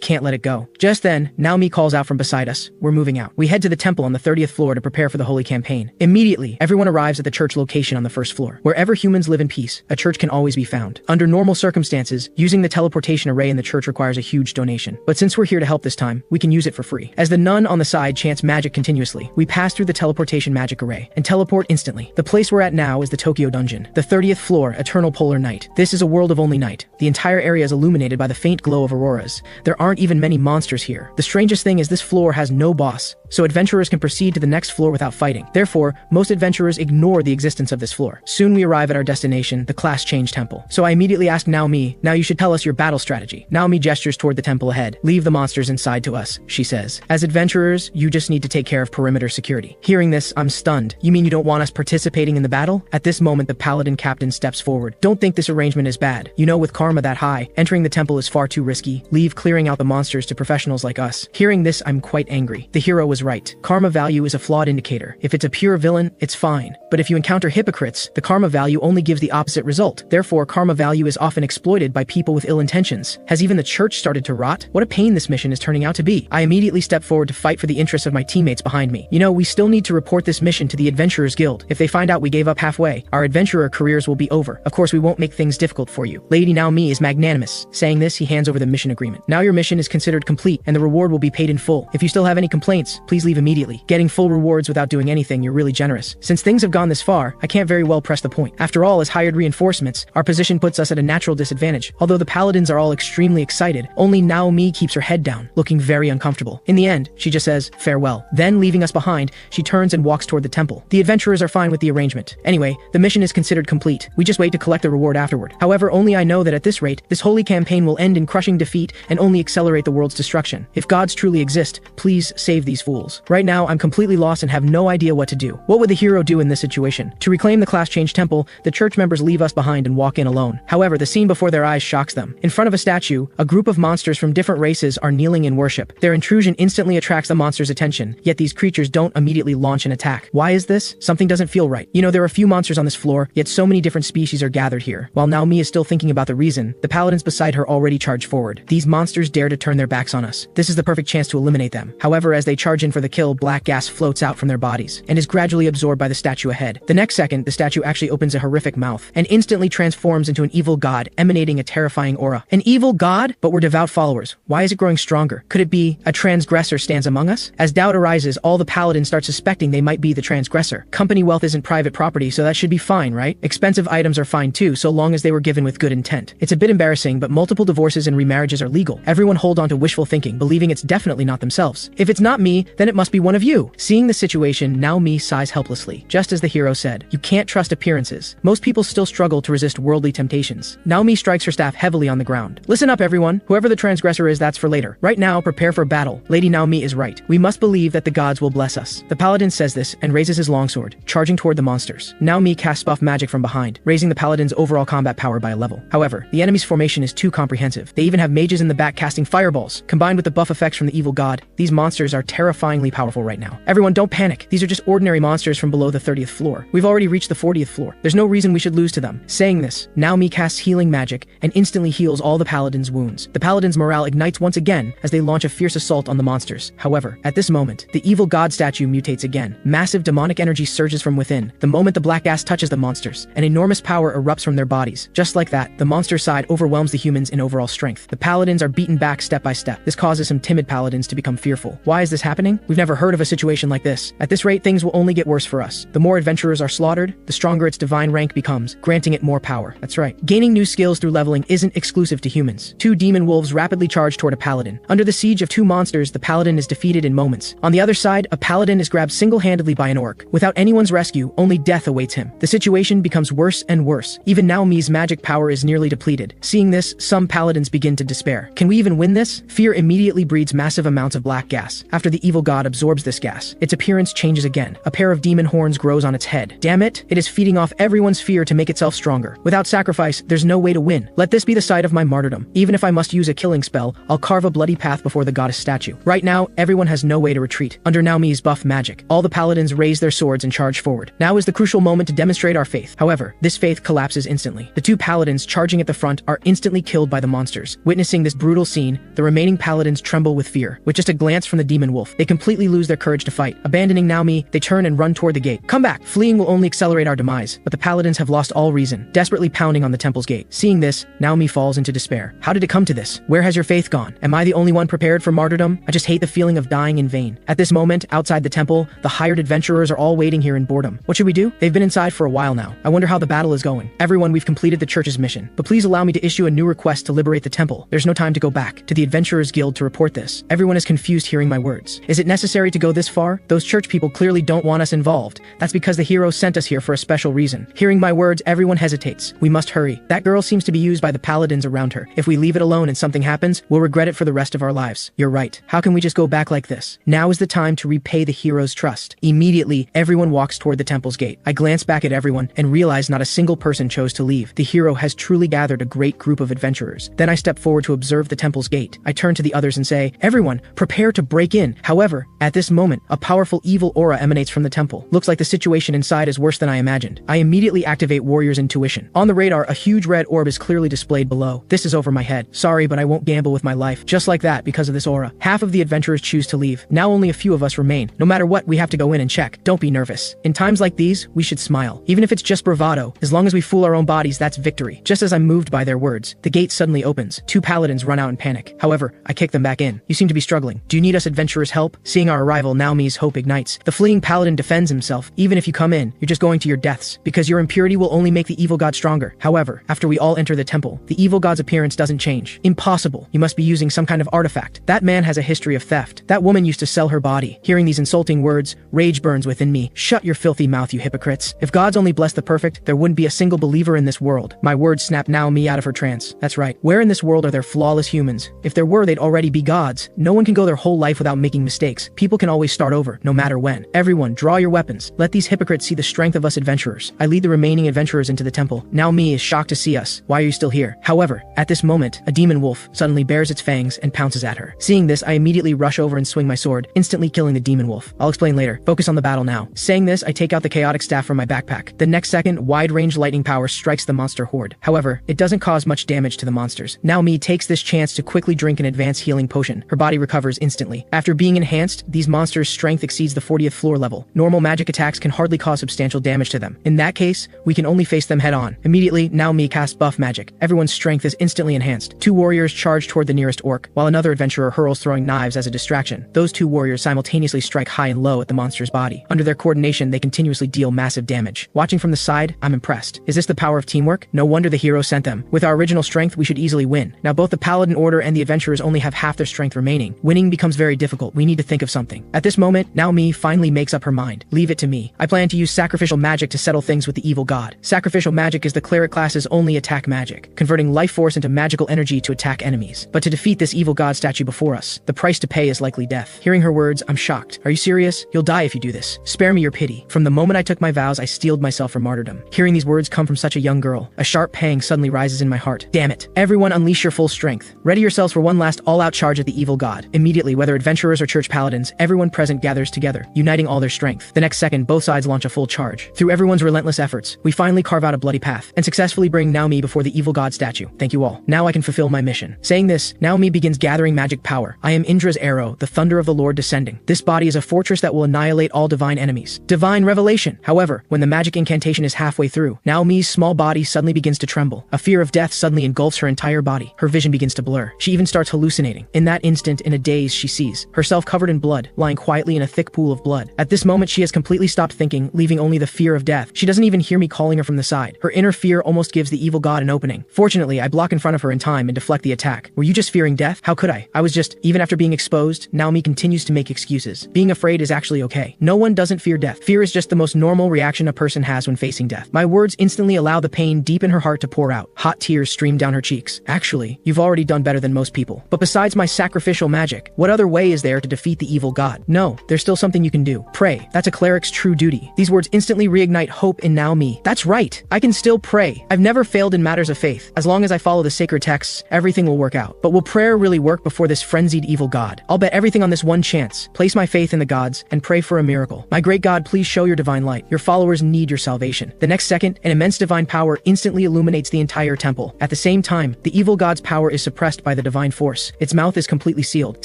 can't let it go. Just then, Now Me calls out from beside us. We're moving out. We head to the temple on the 30th floor to prepare for the holy campaign. Immediately, everyone arrives at the church location on the first floor. Wherever humans live in peace, a church can always be found. Under normal circumstances, using the teleportation array in the church requires a huge donation. But since we're here to help this time, we can use it for free. As the nun on the side chants magic continuously, we pass through the teleportation magic array and teleport instantly. The place we're at now is the Tokyo dungeon. The 30th floor, eternal polar night. This is a world of only night. The entire area is illuminated by the faint glow of auroras. There aren't even many monsters here. The strangest thing is this floor has no boss, so adventurers can proceed to the next floor without fighting. Therefore, most adventurers ignore the existence of this floor. Soon we arrive at our destination, the class change temple. So I immediately ask Now Me, now you should tell us your battle strategy. Now Me gestures toward the temple ahead. Leave the monsters inside to us, she says. As adventurers, you just need to take care of perimeter security. Hearing this, I'm stunned. You mean you don't want us participating in the battle? At this moment, the paladin captain steps forward. Don't think this arrangement is bad. You know, with karma that high, entering the temple is far too risky. Leave clearing out the monsters to professionals like us. Hearing this, I'm quite angry. The hero was right. Karma value is a flawed indicator. If it's a pure villain, it's fine. But if you encounter hypocrites, the karma value only gives the opposite result. Therefore, karma value is often exploited by people with ill intentions. Has even the church started to rot? What a pain this mission is turning out to be. I immediately step forward to fight for the interests of my teammates behind me. You know, we still need to report this mission to the Adventurers Guild. If they find out we gave up halfway, our adventurer careers will be over. Of course, we won't make things difficult for you. Lady Now Me is magnanimous. Saying this, he hands over the mission agreement. Now your mission is considered complete, and the reward will be paid in full. If you still have any complaints, please leave immediately. Getting full rewards without doing anything, you're really generous. Since things have gone this far, I can't very well press the point. After all, as hired reinforcements, our position puts us at a natural disadvantage. Although the paladins are all extremely excited, only Now Me keeps her head down, looking very uncomfortable. In the end, she just says, farewell. Then, leaving us behind, she turns and walks toward the temple. The adventurers are fine with the arrangement. Anyway, the mission is considered complete. We just wait to collect the reward afterward. However, only I know that at this rate, this holy campaign will end in crushing defeat and only accelerate the world's destruction. If gods truly exist, please save these fools. Right now, I'm completely lost and have no idea what to do. What would the hero do in this situation? To reclaim the class change temple, the church members leave us behind and walk in alone. However, the scene before their eyes shocks them. In front of a statue, a group of monsters from different races are kneeling in worship. Their intrusion instantly attracts the monsters' attention, yet these creatures don't immediately launch an attack. Why is this? Something doesn't feel right. You know, there are a few monsters on this floor, yet so many different species are gathered here. While Naomi is still thinking about the reason, the paladins beside her already charge forward. These monsters dare to turn their backs on us. This is the perfect chance to eliminate them. However, as they charge in for the kill, black gas floats out from their bodies and is gradually absorbed by the statue ahead. The next second, the statue actually opens a horrific mouth and instantly transforms into an evil god, emanating a terrifying aura. An evil god? But we're devout followers. Why is it growing stronger? Could it be a transgressor stands among us? As doubt arises, all the paladins start suspecting they might be the transgressor. Company wealth isn't private property, so that should be fine, right? Expensive items are fine too, so long as they were given with good intent. It's a bit embarrassing, but multiple divorces and remarriages are legal. Everyone hold on to wishful thinking, believing it's definitely not themselves. If it's not me, then it must be one of you. Seeing the situation, Now Me sighs helplessly. Just as the hero said. You can't trust appearances. Most people still struggle to resist worldly temptations. Naomi strikes her staff heavily on the ground. Listen up, everyone. Whoever the transgressor is, that's for later. Right now, prepare for battle. Lady Naomi is right. We must believe that the gods will bless us. The paladin says this and raises his longsword, charging toward the monsters. Naomi casts buff magic from behind, raising the paladin's overall combat power by a level. However, the enemy's formation is too comprehensive. They even have mages in the back casting fireballs. Combined with the buff effects from the evil god, these monsters are terrifyingly powerful right now. Everyone, don't panic. These are just ordinary monsters from below the 30th floor. We've already reached the 40th floor. There's no reason we should lose to them. Saying this, Naomi casts healing magic and instantly heals all the paladin's wounds. The paladin's morale ignites once again as they launch a fierce assault on the monsters. However, at this moment, the evil god statue mutates again. Massive demonic energy surges from within. The moment the black gas touches the monsters, an enormous power erupts from their bodies. Just like that, the monster side overwhelms the humans in overall strength. The paladins are beaten back step by step. This causes some timid paladins to become fearful. Why is this happening? We've never heard of a situation like this. At this rate, things will only get worse for us. The more adventurers are slaughtered, the stronger its divine rank becomes, granting it more power. That's right. Gaining new skills through leveling isn't exclusive to humans. Two demon wolves rapidly charge toward a paladin. Under the siege of two monsters, the paladin is defeated in moments. On the other side, a paladin is grabbed single-handedly by an orc. Without anyone's rescue, only death awaits him. The situation becomes worse and worse. Even Naomi's magic power is nearly depleted. Seeing this, some paladins begin to despair. Can we even win this? Fear immediately breeds massive amounts of black gas. After the evil god absorbs this gas, its appearance changes again. A pair of demon horns grows on its head. Damn it, it is feeding off everyone's fear to make itself stronger. Without sacrifice, there's no way to win. Let this be the site of my martyrdom. Even if I must use a killing spell, I'll carve a bloody path before the goddess statue. Right now, everyone has no way to retreat. Under Naomi's buff magic, all the paladins raise their swords and charge forward. Now is the crucial moment to demonstrate our faith. However, this faith collapses instantly. The two paladins charging at the front are instantly killed by the monsters. Witnessing this brutal scene, the remaining paladins tremble with fear. With just a glance from the demon wolf, they completely lose their courage to fight. Abandoning Naomi, they turn and run toward the gate. Come back! Fleeing will only accelerate our demise, but the paladins have lost all reason, desperately pounding on the temple's gate. Seeing this, Naomi falls into despair. How did it come to this? Where has your faith gone? Am I the only one prepared for martyrdom? I just hate the feeling of dying in vain. At this moment, outside the temple, the hired adventurers are all waiting here in boredom. What should we do? They've been inside for a while now. I wonder how the battle is going. Everyone, we've completed the church's mission, but please allow me to issue a new request to liberate the temple. There's no time to go back. To the Adventurers Guild to report this. Everyone is confused hearing my words. Is it necessary to go this far? Those church people clearly don't want us involved. That's because the heroes sent us here for a special reason. Hearing my words, everyone hesitates. We must hurry. That girl seems to be used by the paladins around her. If we leave it alone and something happens, we'll regret it for the rest of our lives. You're right. How can we just go back like this? Now is the time to repay the hero's trust. Immediately, everyone walks toward the temple's gate. I glance back at everyone and realize not a single person chose to leave. The hero has truly gathered a great group of adventurers. Then I step forward to observe the temple's gate. I turn to the others and say, everyone, prepare to break in. However, at this moment, a powerful evil aura emanates from the temple. Looks like the situation inside is worse than I imagined. I immediately activate Warrior's Intuition. On the radar, a huge red orb is clearly displayed below. This is over my head. Sorry, but I won't gamble with my life. Just like that, because of this aura. Half of the adventurers choose to leave. Now only a few of us remain. No matter what, we have to go in and check. Don't be nervous. In times like these, we should smile. Even if it's just bravado, as long as we fool our own bodies, that's victory. Just as I'm moved by their words, the gate suddenly opens. Two paladins run out in panic. However, I kick them back in. You seem to be struggling. Do you need us adventurers' help? Seeing our arrival, Naomi's hope ignites. The fleeing paladin defends himself. Even if you come in, you're just going to your deaths, because your impurity will only make the evil god stronger. However, after we all enter the temple, the evil god's appearance doesn't change. Impossible. You must be using some kind of artifact. That man has a history of theft. That woman used to sell her body. Hearing these insulting words, rage burns within me. Shut your filthy mouth, you hypocrites. If gods only bless the perfect, there wouldn't be a single believer in this world. My words snap Naomi out of her trance. That's right. Where in this world are there flawless humans? If there were, they'd already be gods. No one can go their whole life without making mistakes. People can always start over, no matter when. Everyone, draw your weapons. Let these hypocrites see the strength of us adventurers. I lead the remaining adventurers into the temple. Naomi is shocked to see us. Why are you still here? However, at this moment, a demon wolf suddenly bares its fangs and pounces at her. Seeing this, I immediately rush over and swing my sword, instantly killing the demon wolf. I'll explain later. Focus on the battle now. Saying this, I take out the chaotic staff from my backpack. The next second, wide-range lightning power strikes the monster horde. However, it doesn't cause much damage to the monsters. Naomi takes this chance to quickly drink an advanced healing potion. Her body recovers instantly. After being enhanced, these monsters' strength exceeds the 40th floor level. Normal magic attacks can hardly cause substantial damage to them. In that case, we can only face them head on. Immediately, Naomi casts buff magic. Everyone's strength is instantly enhanced. Two warriors charge toward the nearest orc, while another adventurer hurls throwing knives as a distraction. Those two warriors simultaneously strike high and low at the monster's body. Under their coordination, they continuously deal massive damage. Watching from the side, I'm impressed. Is this the power of teamwork? No wonder the hero sent them. With our original strength, we should easily win. Now both the Paladin Order and the adventurers only have half their strength remaining. Winning becomes very difficult. We need to think of something. At this moment, Naomi finally makes up her mind. Leave it to me. I plan to to use sacrificial magic to settle things with the evil god. Sacrificial magic is the cleric class's only attack magic, converting life force into magical energy to attack enemies. But to defeat this evil god statue before us, the price to pay is likely death. Hearing her words, I'm shocked. Are you serious? You'll die if you do this. Spare me your pity. From the moment I took my vows, I steeled myself for martyrdom. Hearing these words come from such a young girl, a sharp pang suddenly rises in my heart. Damn it. Everyone unleash your full strength. Ready yourselves for one last all-out charge at the evil god. Immediately, whether adventurers or church paladins, everyone present gathers together, uniting all their strength. The next second, both sides launch a full charge. Through everyone's relentless efforts, we finally carve out a bloody path, and successfully bring Naomi before the evil god statue. Thank you all. Now I can fulfill my mission. Saying this, Naomi begins gathering magic power. I am Indra's arrow, the thunder of the Lord descending. This body is a fortress that will annihilate all divine enemies. Divine revelation. However, when the magic incantation is halfway through, Naomi's small body suddenly begins to tremble. A fear of death suddenly engulfs her entire body. Her vision begins to blur. She even starts hallucinating. In that instant, in a daze, she sees herself covered in blood, lying quietly in a thick pool of blood. At this moment, she has completely stopped thinking, leaving only the fear of death. She doesn't even hear me calling her from the side. Her inner fear almost gives the evil god an opening. Fortunately, I block in front of her in time and deflect the attack. Were you just fearing death? How could I? I was just, even after being exposed, Naomi continues to make excuses. Being afraid is actually okay. No one doesn't fear death. Fear is just the most normal reaction a person has when facing death. My words instantly allow the pain deep in her heart to pour out. Hot tears stream down her cheeks. Actually, you've already done better than most people. But besides my sacrificial magic, what other way is there to defeat the evil god? No, there's still something you can do. Pray. That's a cleric's true duty. These words instantly reignite hope in Naomi. That's right. I can still pray. I've never failed in matters of faith. As long as I follow the sacred texts, everything will work out. But will prayer really work before this frenzied evil god? I'll bet everything on this one chance. Place my faith in the gods and pray for a miracle. My great God, please show your divine light. Your followers need your salvation. The next second, an immense divine power instantly illuminates the entire temple. At the same time, the evil god's power is suppressed by the divine force. Its mouth is completely sealed.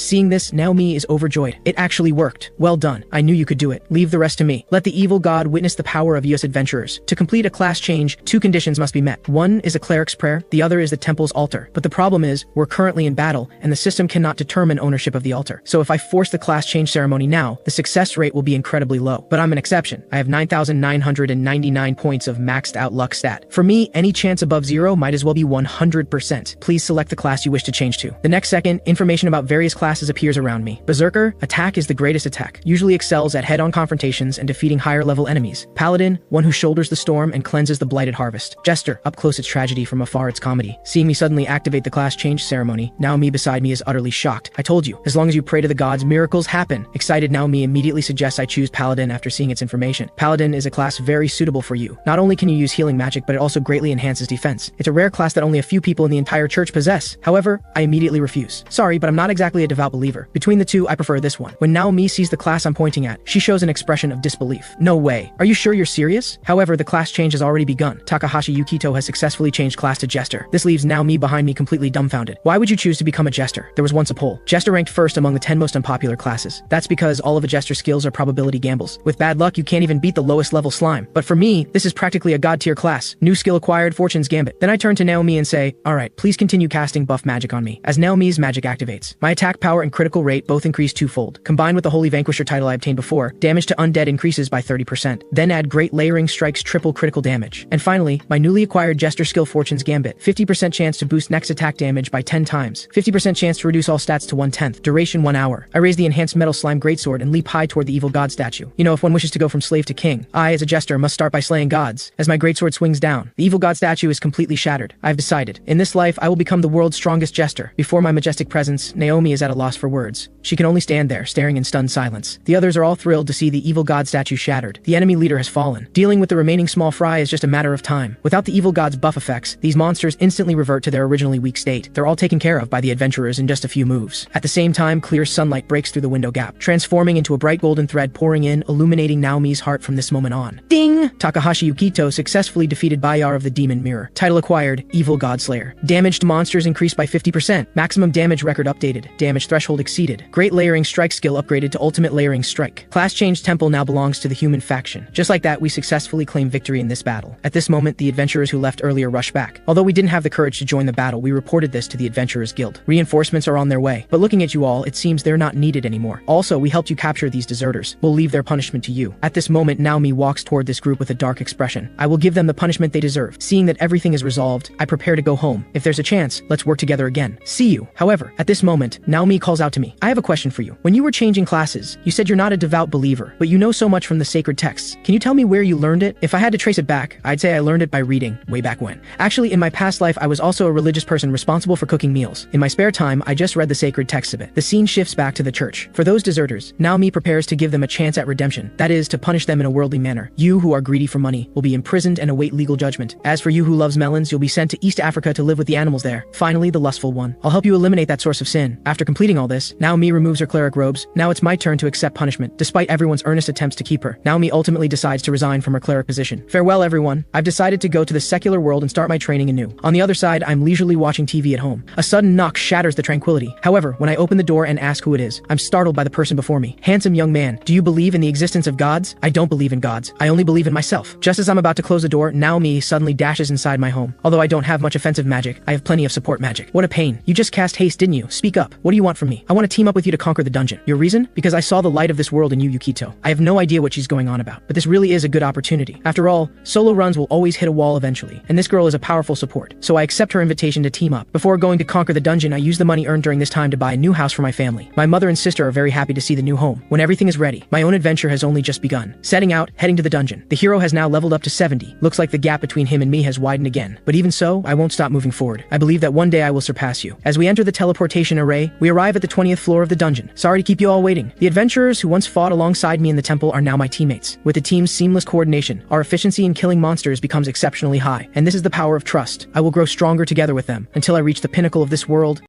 Seeing this, Naomi is overjoyed. It actually worked. Well done. I knew you could do it. Leave the rest to me. Let the evil god witness the power of us adventurers. To complete a class change, two conditions must be met. One is a cleric's prayer, the other is the temple's altar. But the problem is, we're currently in battle, and the system cannot determine ownership of the altar. So if I force the class change ceremony now, the success rate will be incredibly low. But I'm an exception. I have 9,999 points of maxed out luck stat. For me, any chance above zero might as well be 100%. Please select the class you wish to change to. The next second, information about various classes appears around me. Berserker, attack is the greatest attack. Usually excels at head-on confrontations and defeating higher level enemies. Paladin, one who shoulders the storm and cleanses the blighted harvest. Jester, up close it's tragedy, from afar it's comedy. Seeing me suddenly activate the class change ceremony, Naomi beside me is utterly shocked. I told you, as long as you pray to the gods, miracles happen. Excited, Naomi immediately suggests I choose Paladin after seeing its information. Paladin is a class very suitable for you. Not only can you use healing magic, but it also greatly enhances defense. It's a rare class that only a few people in the entire church possess. However, I immediately refuse. Sorry, but I'm not exactly a devout believer. Between the two, I prefer this one. When Naomi sees the class I'm pointing at, she shows an expression of disbelief. No way. Are you sure you're serious? However, the class change has already begun. Takahashi Yukito has successfully changed class to Jester. This leaves Naomi behind me completely dumbfounded. Why would you choose to become a Jester? There was once a poll. Jester ranked first among the 10 most unpopular classes. That's because all of a Jester's skills are probability gambles. With bad luck, you can't even beat the lowest level slime. But for me, this is practically a god tier class. New skill acquired, Fortune's Gambit. Then I turn to Naomi and say, alright, please continue casting buff magic on me. As Naomi's magic activates, my attack power and critical rate both increase twofold. Combined with the Holy Vanquisher title I obtained before, damage to undead increases by 30%. Then add Great Layering Strikes triple critical damage. And finally, my newly acquired Jester skill Fortune's Gambit. 50% chance to boost next attack damage by 10 times. 50% chance to reduce all stats to 1/10. Duration 1 hour. I raise the enhanced metal slime greatsword and leap high toward the evil god statue. You know, if one wishes to go from slave to king, I, as a Jester, must start by slaying gods. As my greatsword swings down, the evil god statue is completely shattered. I've decided. In this life, I will become the world's strongest Jester. Before my majestic presence, Naomi is at a loss for words. She can only stand there, staring in stunned silence. The others are all thrilled to see the evil god statue shattered. The enemy leader has fallen. Dealing with the remaining small fry is just a matter of time. Without the evil god's buff effects, these monsters instantly revert to their originally weak state. They're all taken care of by the adventurers in just a few moves. At the same time, clear sunlight breaks through the window gap, transforming into a bright golden thread pouring in, illuminating Naomi's heart from this moment on. Ding! Takahashi Yukito successfully defeated Bayar of the Demon Mirror. Title acquired, Evil God Slayer. Damaged monsters increased by 50%. Maximum damage record updated. Damage threshold exceeded. Great Layering Strike skill upgraded to Ultimate Layering Strike. Class change temple now belongs to the human faction. Just like that, we successfully claim victory in this battle. At this moment, the adventurers who left earlier rush back. Although we didn't have the courage to join the battle, we reported this to the Adventurers Guild. Reinforcements are on their way. But looking at you all, it seems they're not needed anymore. Also, we helped you capture these deserters. We'll leave their punishment to you. At this moment, Naomi walks toward this group with a dark expression. I will give them the punishment they deserve. Seeing that everything is resolved, I prepare to go home. If there's a chance, let's work together again. See you. However, at this moment, Naomi calls out to me. I have a question for you. When you were changing classes, you said you're not a devout believer, but you know so much from the sacred texts. Can you tell me where you learned it? If I had to trace it back, I'd say I learned it by reading, way back when. Actually, in my past life, I was also a religious person responsible for cooking meals. In my spare time, I just read the sacred texts of it. The scene shifts back to the church. For those deserters, Naomi prepares to give them a chance at redemption. That is, to punish them in a worldly manner. You who are greedy for money will be imprisoned and await legal judgment. As for you who loves melons, you'll be sent to East Africa to live with the animals there. Finally, the lustful one. I'll help you eliminate that source of sin. After completing all this, Naomi removes her cleric robes. Now it's my turn to accept punishment. Despite everyone's earnest attempts to keep her, Naomi ultimately decides to resign from her cleric position. Farewell, everyone. I've decided to go to the secular world and start my training anew. On the other side, I'm leisurely watching TV at home. A sudden knock shatters the tranquility. However, when I open the door and ask who it is, I'm startled by the person before me. Handsome young man, do you believe in the existence of gods? I don't believe in gods. I only believe in myself. Just as I'm about to close the door, Naomi suddenly dashes inside my home. Although I don't have much offensive magic, I have plenty of support magic. What a pain. You just cast haste, didn't you? Speak up. What do you want from me? I want to team up with you to conquer the dungeon. Your reason? Because I saw the light of this world in you, Yukito. I have no idea what she's going on about, but this really is a good opportunity. After all, solo runs will always hit a wall eventually, and this girl is a powerful support. So I accept her invitation to team up. Before going to conquer the dungeon, I use the money earned during this time to buy a new house for my family. My mother and sister are very happy to see the new home. When everything is ready, my own adventure has only just begun. Setting out, heading to the dungeon. The hero has now leveled up to 70. Looks like the gap between him and me has widened again. But even so, I won't stop moving forward. I believe that one day I will surpass you. As we enter the teleportation array, we arrive at the 20th floor of the dungeon. Sorry to keep you all waiting. The adventurers who once fought alongside me in the temple are now my teammates. With the team's seamless coordination, our efficiency in killing monsters becomes exceptionally high. And this is the power of trust. I will grow stronger together with them until I reach the pinnacle of this world.